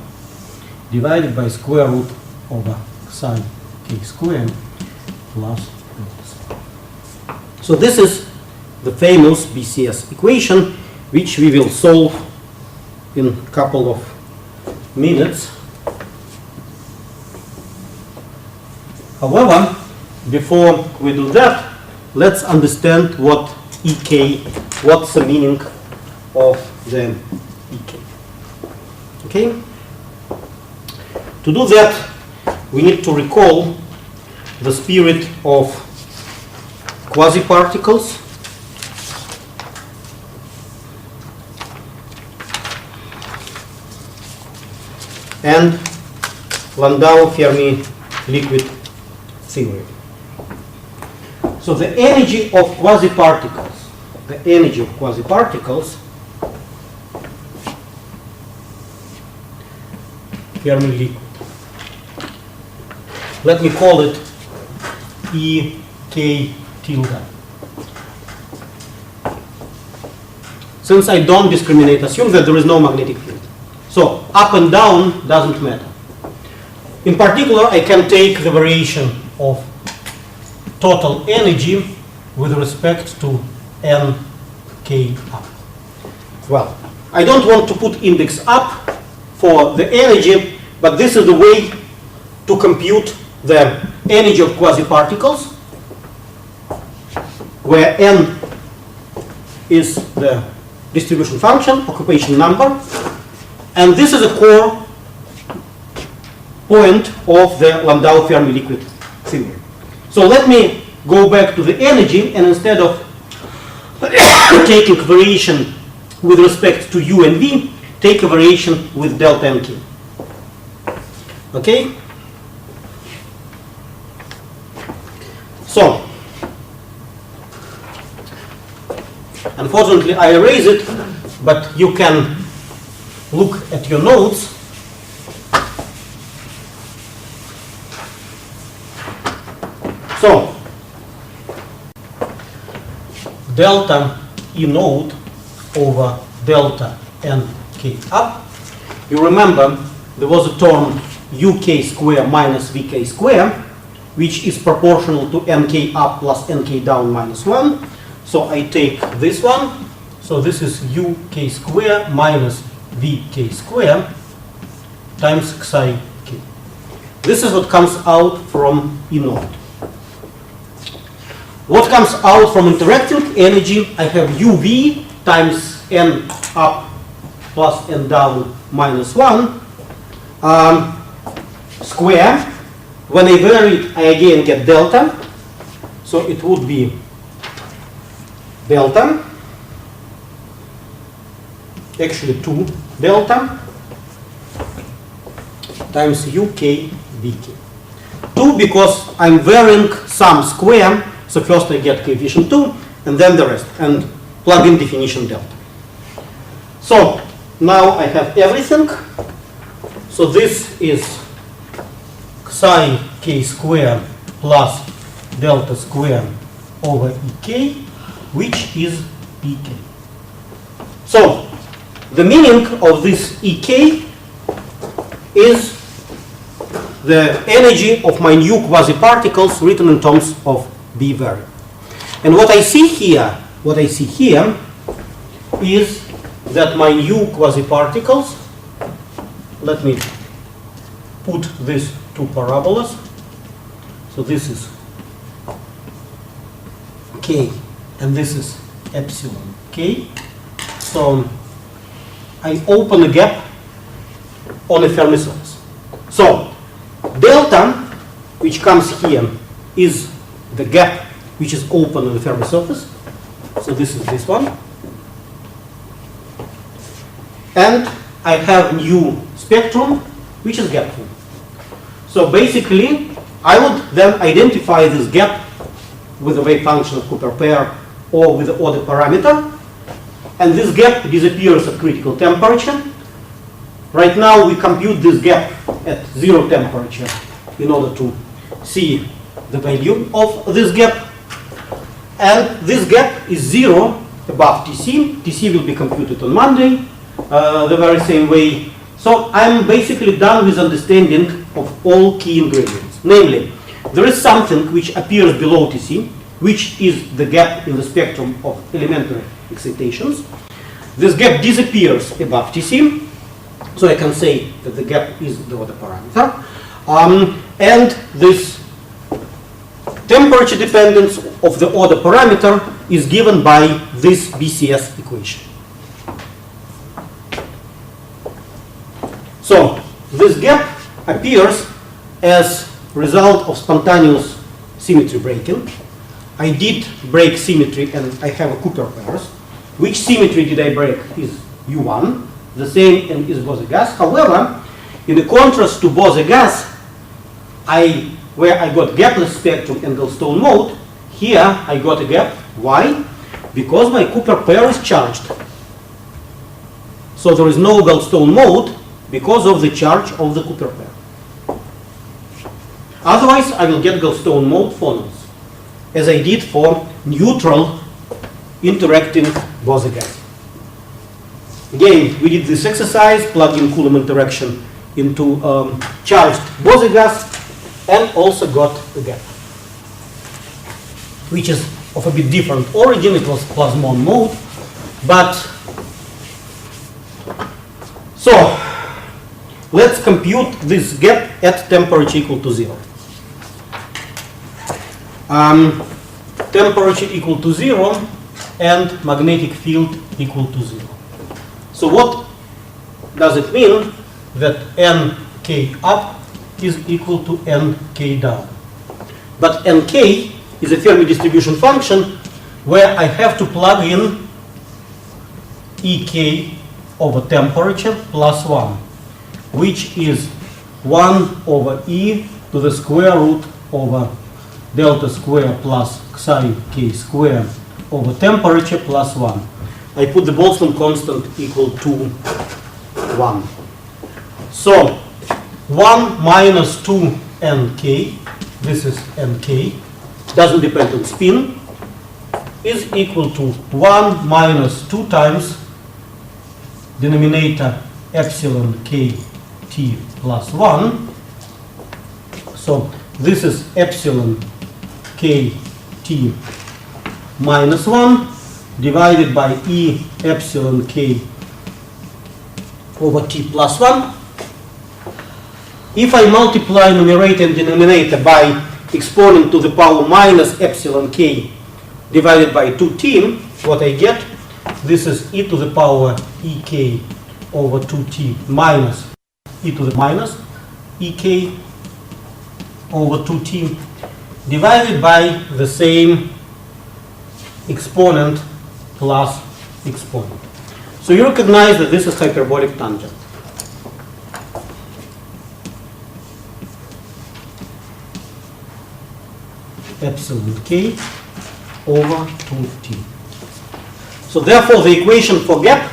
S1: divided by square root over psi k squared plus delta squared. So this is the famous BCS equation, which we will solve in a couple of minutes. However, before we do that, let's understand what Ek, what's the meaning of the Ek. Okay? To do that, we need to recall the spirit of quasiparticles and Landau-Fermi liquid theory. So the energy of quasiparticles, Fermi liquid. Let me call it EK tilde. Since I don't discriminate, assume that there is no magnetic field. So up and down doesn't matter. In particular, I can take the variation of total energy with respect to nk up. Well, I don't want to put index up for the energy, but this is the way to compute the energy of quasiparticles, where n is the distribution function, occupation number, and this is a core point of the Landau-Fermi liquid theory. So let me go back to the energy, and instead of taking variation with respect to u and v, take a variation with delta nk. Okay? So, unfortunately I erase it, but you can look at your notes. So, delta E node over delta nk up. You remember there was a term uk square minus vk square, which is proportional to nk up plus nk down minus 1. So I take this one. So this is uk square minus vk square times xi k. This is what comes out from E node. What comes out from interacting energy? I have uv times n up plus n down minus 1 square. When I vary it, I again get delta. So it would be delta, actually 2 delta times uk vk. 2 because I'm varying some square, so first I get coefficient 2 and then the rest, and plug in definition delta. So now I have everything. So this is psi k square plus delta square over ek, which is ek. So the meaning of this ek is the energy of my new quasiparticles written in terms of B variable. And what I see here is that my new quasiparticles, let me put these two parabolas. So this is k and this is epsilon k. So I open a gap on a Fermi surface. So delta, which comes here, is the gap which is open on the Fermi surface. So this is this one. And I have new spectrum, which is gapful. So basically, I would then identify this gap with a wave function of Cooper pair or with the order parameter. And this gap disappears at critical temperature. Right now, we compute this gap at 0 temperature in order to see the value of this gap. And this gap is 0 above TC. TC will be computed on Monday, the very same way. So I'm basically done with understanding of all key ingredients. Namely, there is something which appears below TC, which is the gap in the spectrum of elementary excitations. This gap disappears above TC. So I can say that the gap is the order parameter. And this temperature dependence of the order parameter is given by this BCS equation. So this gap appears as result of spontaneous symmetry breaking. I did break symmetry and I have a Cooper pairs. Which symmetry did I break is U1. The same is Bose gas. However, in the contrast to Bose gas, where I got gapless spectrum and Goldstone mode, here I got a gap. Why? Because my Cooper pair is charged. So there is no Goldstone mode because of the charge of the Cooper pair. Otherwise, I will get Goldstone mode phonons, as I did for neutral interacting Bose gas. Again, we did this exercise, plugged in Coulomb interaction into charged Bose gas, and also got the gap, which is of a bit different origin. It was plasmon mode, but so let's compute this gap at temperature equal to 0. Temperature equal to 0 and magnetic field equal to 0. So what does it mean that nk up is equal to nk down? But nk is a Fermi distribution function where I have to plug in Ek over temperature plus 1, which is 1 over E to the square root over delta square plus psi k square over temperature plus 1. I put the Boltzmann constant equal to 1. So 1 minus 2 nk, this is nk, doesn't depend on spin, is equal to 1 minus 2 times denominator epsilon k t plus 1. So this is epsilon k t minus 1 divided by E epsilon k over t plus 1. If I multiply numerator and denominator by exponent to the power minus epsilon k divided by 2t, what I get, this is e to the power ek over 2t minus e to the minus ek over 2t divided by the same exponent plus exponent. So you recognize that this is hyperbolic tangent. Epsilon k over 2t. So therefore the equation for gap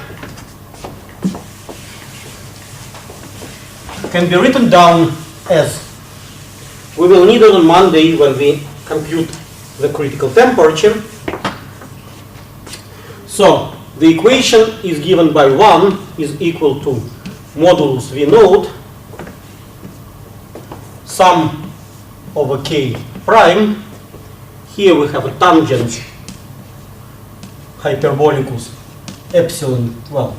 S1: can be written down as, we will need it on Monday when we compute the critical temperature. So the equation is given by 1 is equal to modulus V naught sum over k prime. Here we have a tangent hyperbolicus epsilon, well,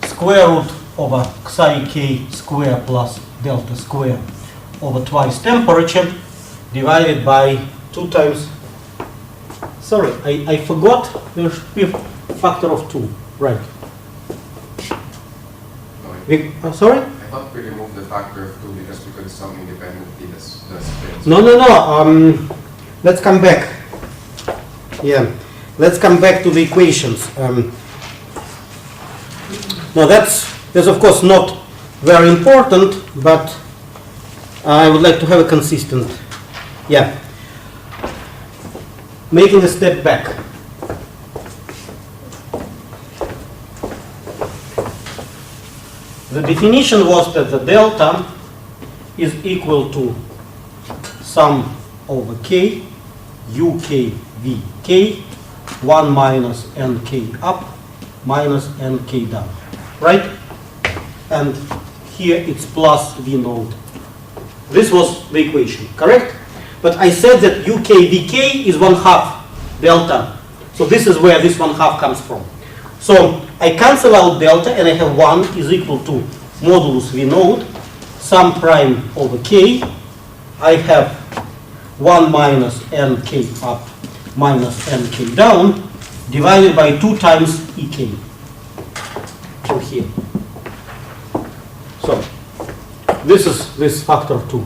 S1: square root over psi k square plus delta square over twice temperature divided by 2 times, sorry, I forgot there should be a factor of 2, right? Sorry?
S4: I thought we removed the factor of 2 because we could sum independently the spins.
S1: No. Let's come back. Yeah, let's come back to the equations. Now that's of course not very important, but I would like to have a consistent. Yeah. Making a step back. The definition was that the delta is equal to sum over k, uk vk, 1 minus nk up minus nk down, right? And here it's plus v naught. This was the equation, correct? But I said that uk vk is 1/2 delta. So this is where this 1/2 comes from. So I cancel out delta and I have 1 is equal to modulus v naught sum prime over k. I have 1 minus nk up minus nk down divided by 2 times ek from here. So this is this factor 2.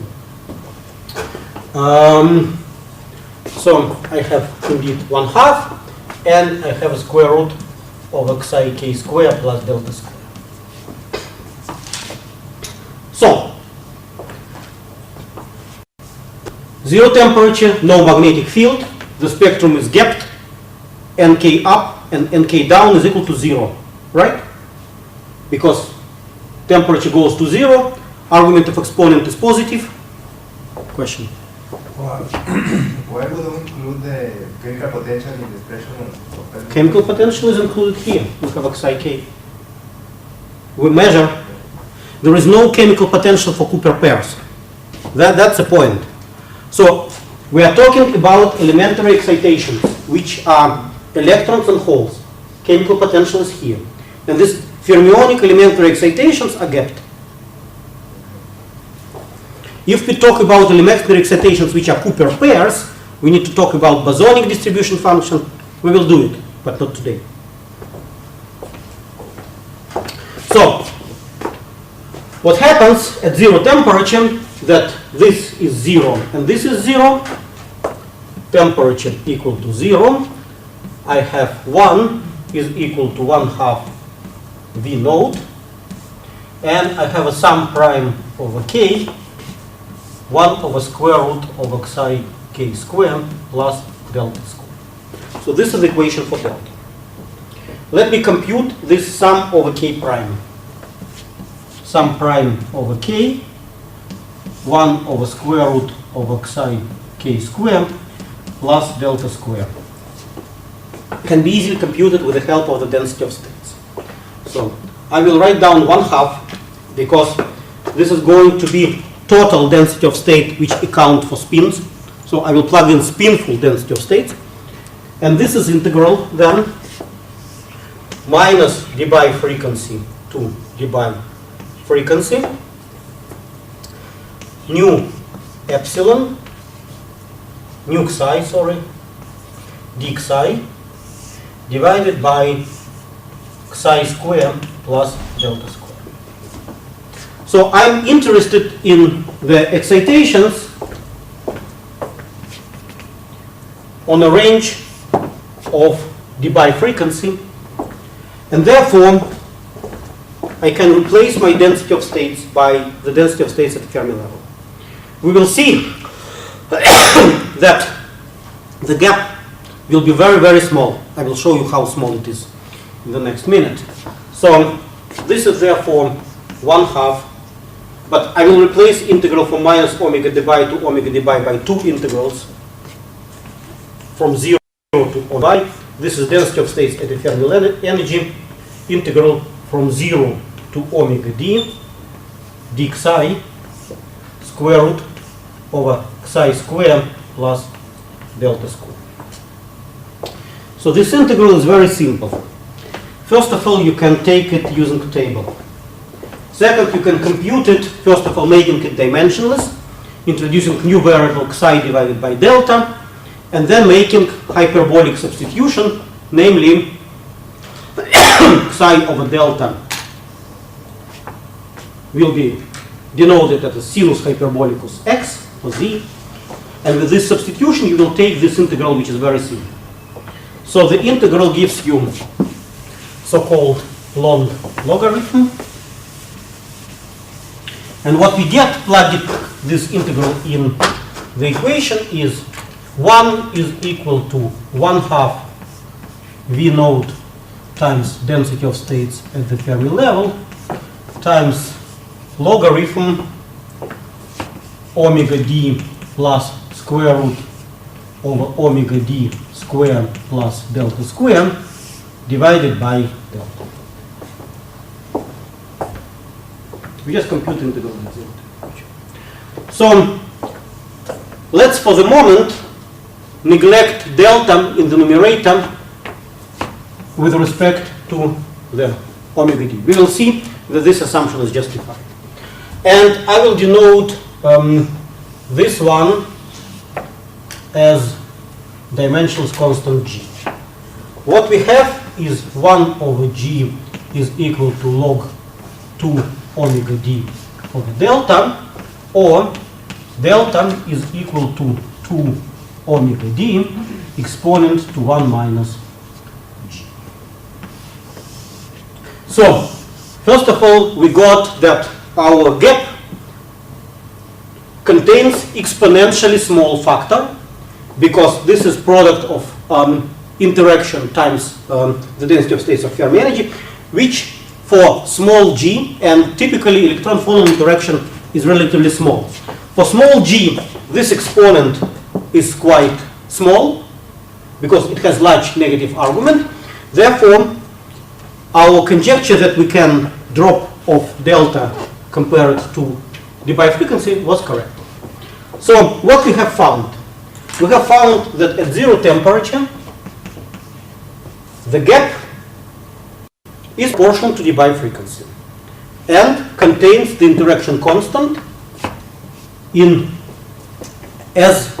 S1: So I have indeed 1/2 and I have a square root over psi k square plus delta square. So zero temperature, no magnetic field, the spectrum is gapped, nk up and nk down is equal to 0, right? Because temperature goes to 0, argument of exponent is positive. Question?
S5: Why would we include the chemical potential in the expression of
S1: Chemical potential is included here. We have psi k. We measure. There is no chemical potential for Cooper pairs. That's the point. So we are talking about elementary excitations, which are electrons and holes. Chemical potential is here. And these fermionic elementary excitations are gapped. If we talk about elementary excitations which are Cooper pairs, we need to talk about bosonic distribution function. We will do it, but not today. So what happens at zero temperature, that this is 0 and this is 0, temperature equal to 0, I have 1 is equal to 1/2 V node, and I have a sum prime over k, 1 over square root of xi k squared plus delta squared. So this is the equation for delta. Let me compute this sum over k prime. Sum prime over k, 1 over square root of xi k squared plus delta squared. Can be easily computed with the help of the density of states. So I will write down 1/2 because this is going to be total density of state which account for spins. So I will plug in spinful density of states. And this is integral then minus dBi frequency to dBi frequency, nu epsilon, nu xi, sorry, d xi, divided by xi squared plus delta squared. So I'm interested in the excitations on a range of dBi frequency, and therefore I can replace my density of states by the density of states at the Fermi level. We will see that the gap will be very, very small. I will show you how small it is in the next minute. So this is therefore 1/2, but I will replace integral from minus omega dBi to omega dBi by 2 integrals from 0 to omega. This is density of states at the Fermi energy, integral from 0 to omega d, d xi square root over xi squared plus delta squared. So this integral is very simple. First of all, you can take it using a table. Second, you can compute it, first of all, making it dimensionless, introducing new variable xi divided by delta, and then making hyperbolic substitution, namely xi over delta will be denoted as a sinus hyperbolicus x or z, and with this substitution you will take this integral, which is very simple. So the integral gives you so-called long logarithm, and what we get plugging this integral in the equation is 1 is equal to 1/2 V node times density of states at the Fermi level times logarithm omega d plus square root over omega d squared plus delta squared divided by delta. We just compute integral. So let's for the moment neglect delta in the numerator with respect to the omega d. We will see that this assumption is justified. And I will denote this one as dimensionless constant g. What we have is 1 over g is equal to log 2 omega d over delta, or delta is equal to 2 omega d exponent to 1 minus g. So, first of all, we got that our gap contains exponentially small factor, because this is product of interaction times the density of states of Fermi energy, which for small g, and typically electron-phonon interaction is relatively small. For small g, this exponent is quite small because it has large negative argument. Therefore, our conjecture that we can drop off delta compared to dBi frequency was correct. So what we have found? We have found that at 0 temperature, the gap is proportional to dBi frequency and contains the interaction constant in as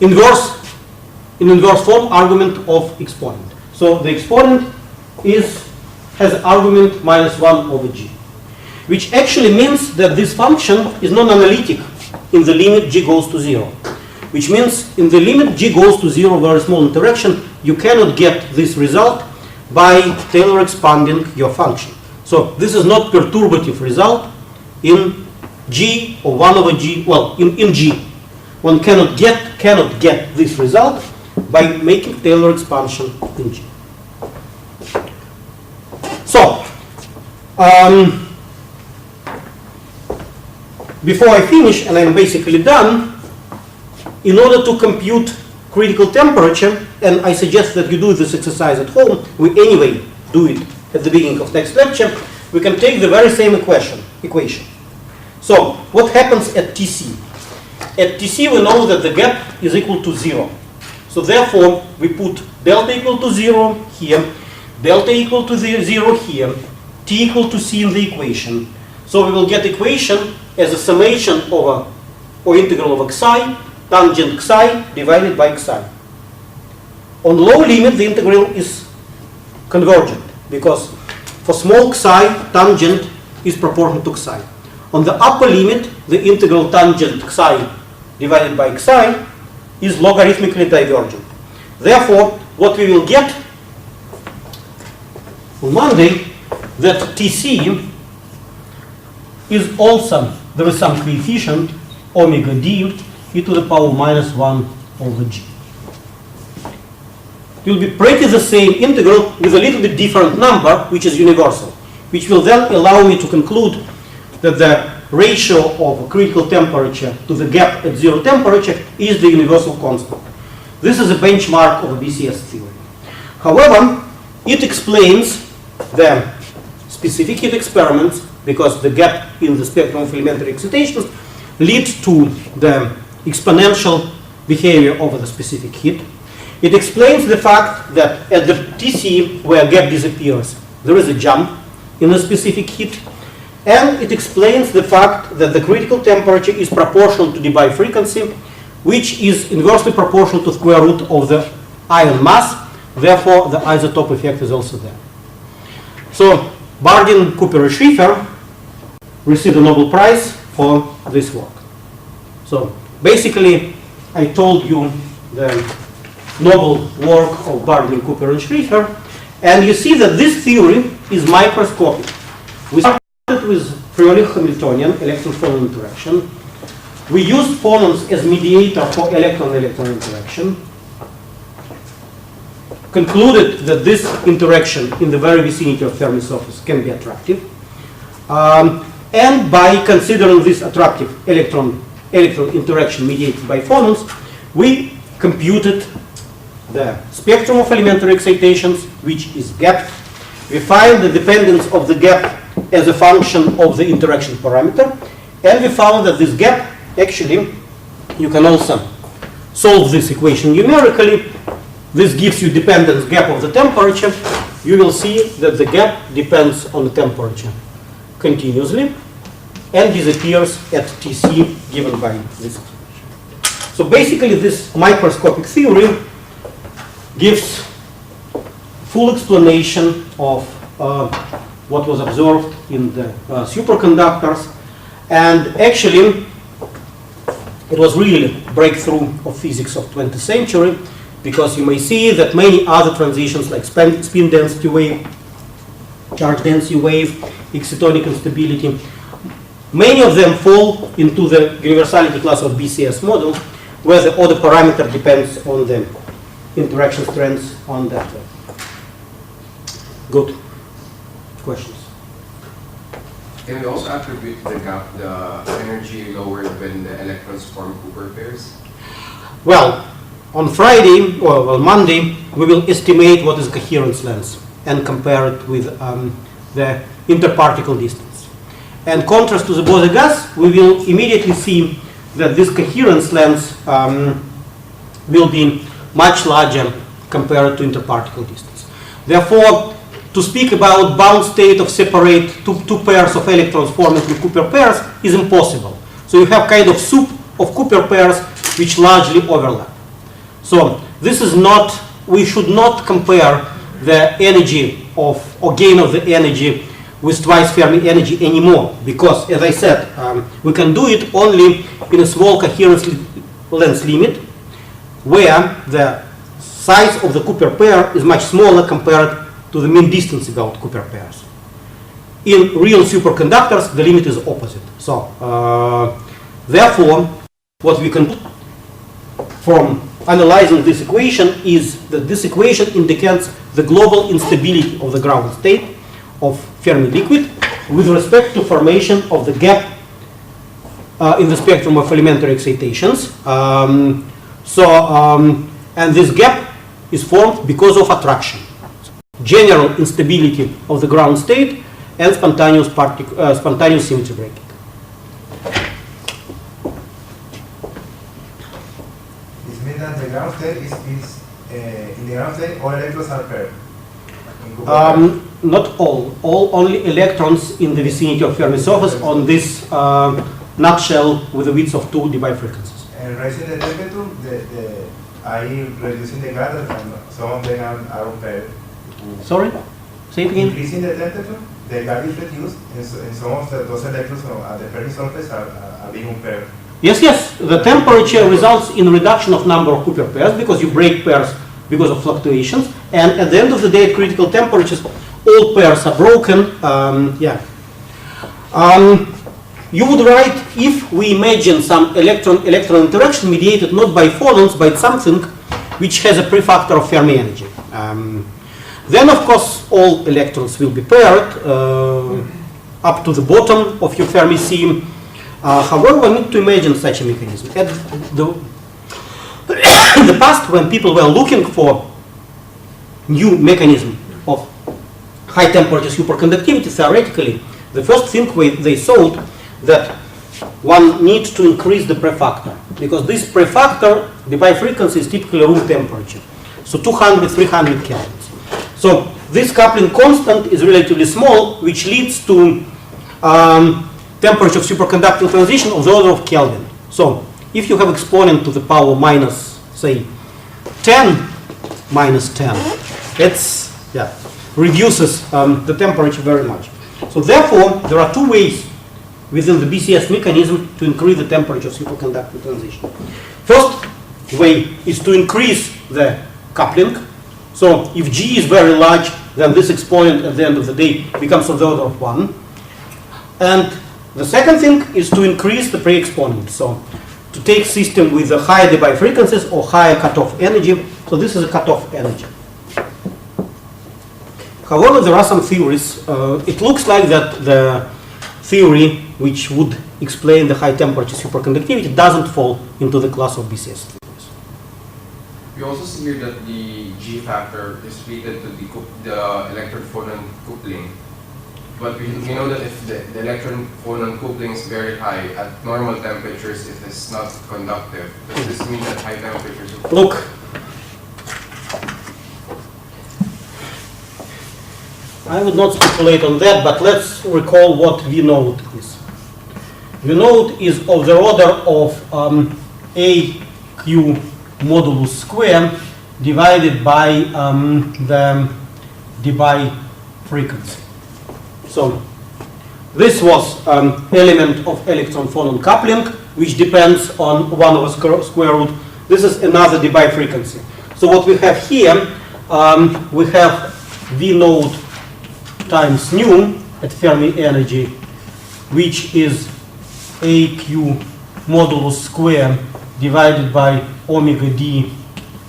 S1: inverse form argument of exponent. So the exponent has argument minus 1 over g, which actually means that this function is non-analytic in the limit g goes to 0. which means in the limit G goes to 0, very small interaction, you cannot get this result by Taylor expanding your function. So this is not perturbative result in G or 1 over G, well, in G. One cannot get this result by making Taylor expansion in G. So, before I finish, and I'm basically done, in order to compute critical temperature, and I suggest that you do this exercise at home, we anyway do it at the beginning of next lecture, we can take the very same equation. So, what happens at TC? At TC we know that the gap is equal to 0. So therefore, we put delta equal to 0 here, delta equal to 0 here, T equal to C in the equation. So we will get equation as a summation over, or integral of xi, tangent xi divided by xi. On low limit, the integral is convergent, because for small xi, tangent is proportional to xi. On the upper limit, the integral tangent xi divided by xi is logarithmically divergent. Therefore, what we will get on Monday, that Tc is also, there is some coefficient, omega d e to the power minus 1 over g. It will be pretty the same integral with a little bit different number, which is universal, which will then allow me to conclude that the ratio of critical temperature to the gap at 0 temperature is the universal constant. This is a benchmark of a BCS theory. However, it explains the specific heat experiments, because the gap in the spectrum of elementary excitations leads to the exponential behavior over the specific heat. It explains the fact that at the TC, where gap disappears, there is a jump in the specific heat. And it explains the fact that the critical temperature is proportional to dBi frequency, which is inversely proportional to square root of the ion mass. Therefore, the isotope effect is also there. So, Bardeen, Cooper, and Schrieffer received the Nobel Prize for this work. So, basically, I told you the Nobel work of Bardeen, Cooper, and Schrieffer, and you see that this theory is microscopic. We started with purely Hamiltonian electron-phonon interaction. We used phonons as mediator for electron-electron interaction. Concluded that this interaction in the very vicinity of Fermi surface can be attractive. And by considering this attractive electron interaction mediated by phonons, we computed the spectrum of elementary excitations, which is gap. We find the dependence of the gap as a function of the interaction parameter, and we found that this gap, actually, you can also solve this equation numerically. This gives you dependence gap of the temperature. You will see that the gap depends on the temperature continuously and disappears at Tc given by this expression. So basically, this microscopic theory gives full explanation of what was observed in the superconductors, and actually it was really a breakthrough of physics of 20th century, because you may see that many other transitions like spin density wave, charge density wave, excitonic instability, many of them fall into the universality class of BCS model, where the order parameter depends on the interaction strengths on that way. Good. Questions?
S4: Can we also attribute the gap, the energy lowered when the electrons form Cooper pairs?
S1: Well, on Friday, or Monday, we will estimate what is coherence length and compare it with the interparticle distance. And contrast to the Bose gas, we will immediately see that this coherence length will be much larger compared to interparticle distance. Therefore, to speak about bound state of separate two pairs of electrons forming with Cooper pairs is impossible. So you have kind of soup of Cooper pairs which largely overlap. So this is not, we should not compare the energy of, or gain of the energy with twice Fermi energy anymore, because as I said, we can do it only in a small coherence length limit, where the size of the Cooper pair is much smaller compared to the mean distance about Cooper pairs. In real superconductors, the limit is opposite. So, therefore, what we can do from analyzing this equation is that this equation indicates the global instability of the ground state of Fermi liquid with respect to formation of the gap in the spectrum of elementary excitations. And this gap is formed because of attraction, general instability of the ground state, and spontaneous symmetry breaking.
S5: This means that the ground state is in the ground state all electrons are paired.
S1: Not all. Only electrons in the vicinity of Fermi surface on this nutshell with a width of 2 Debye frequencies.
S5: And raising the temperature, are you reducing the gas and some of them are unpaired?
S1: Sorry? Say it again.
S5: Increasing the temperature, the gas is reduced, and some of those electrons at the Fermi surface are being unpaired.
S1: Yes, yes. The temperature results in reduction of number of Cooper pairs because you break pairs because of fluctuations. And at the end of the day, at critical temperatures, all pairs are broken. You would write, if we imagine some electron interaction mediated not by phonons, but something which has a prefactor of Fermi energy. Then, of course, all electrons will be paired up to the bottom of your Fermi seam. However, we need to imagine such a mechanism. At in the past, when people were looking for new mechanism of high temperature superconductivity, theoretically, the first thing they thought that one needs to increase the prefactor, because this prefactor, the bifrequency, is typically room temperature, so 200, 300 kelvins. So this coupling constant is relatively small, which leads to temperature of superconducting transition of the order of Kelvin. So if you have exponent to the power minus, say, 10 minus 10, it's reduces the temperature very much. So therefore, there are two ways within the BCS mechanism to increase the temperature of superconducting transition. First way is to increase the coupling. So if G is very large, then this exponent at the end of the day becomes of the order of 1. And the second thing is to increase the pre-exponent. So to take system with a higher Debye frequencies or higher cutoff energy. So this is a cutoff energy. However, there are some theories. It looks like that the theory which would explain the high temperature superconductivity doesn't fall into the class of BCS theories.
S4: We also see here that the G factor is related to the electron-phonon coupling. But we know that if the electron-phonon coupling is very high, at normal temperatures it is not conductive. Does this mean that high temperatures...
S1: Look, I would not speculate on that, but let's recall what V node is. V node is of the order of AQ modulus square divided by the Debye frequency. So this was element of electron-phonon coupling, which depends on 1 over square root. This is another Debye frequency. So what we have here, we have V node times nu at Fermi energy, which is AQ modulus square divided by omega d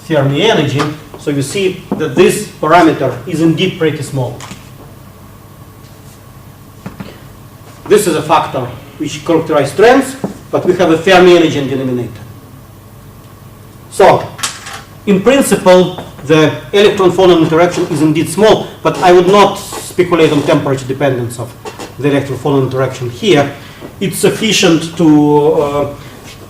S1: Fermi energy. So you see that this parameter is indeed pretty small. This is a factor which characterizes trends, but we have a Fermi energy in denominator. So, in principle, the electron-phonon interaction is indeed small, but I would not speculate on temperature dependence of the electron-phonon interaction here. It's sufficient to,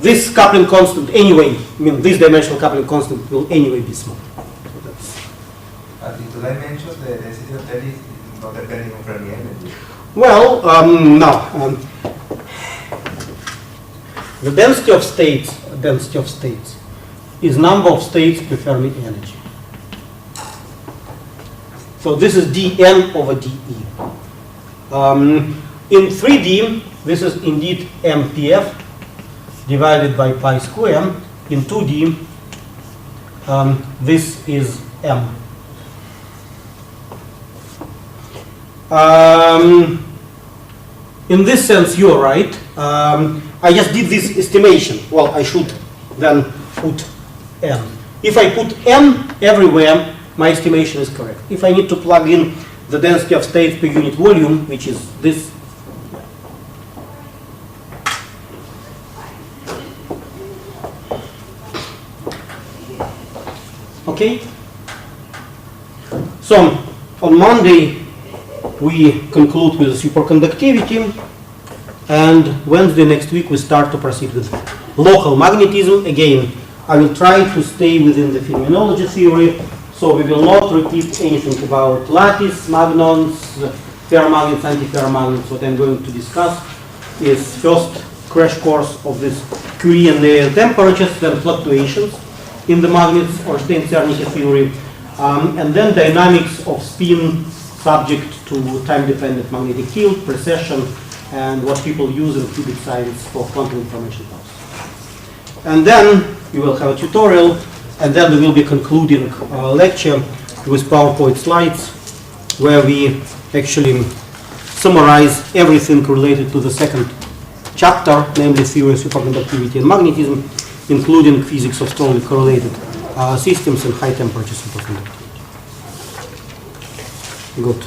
S1: this coupling constant anyway, I mean this dimensional coupling constant will anyway be small. So that's
S5: in two dimensions, the density of that is not depending on Fermi energy.
S1: well, no. The density of states is number of states per Fermi energy. So this is dn over dE. In 3D, this is indeed MPF divided by pi square, in 2D, this is M. In this sense, you're right. I just did this estimation. Well, I should then put N. If I put N everywhere, my estimation is correct. If I need to plug in the density of states per unit volume, which is this, okay? So, on Monday, we conclude with superconductivity, and Wednesday next week we start to proceed with local magnetism. Again, I will try to stay within the phenomenology theory, so we will not repeat anything about lattice, magnons, ferromagnets, antiferromagnets. What I'm going to discuss is first crash course of this Curie and layer temperatures, then fluctuations in the magnets or Stein-Czernicki theory, and then dynamics of spin subject to time-dependent magnetic field, precession, and what people use in qubit science for quantum information paths. And then you will have a tutorial, and then we will be concluding our lecture with PowerPoint slides, where we actually summarize everything related to the second chapter, namely theory of superconductivity and magnetism, including physics of strongly correlated systems and high temperature superconductivity. Good.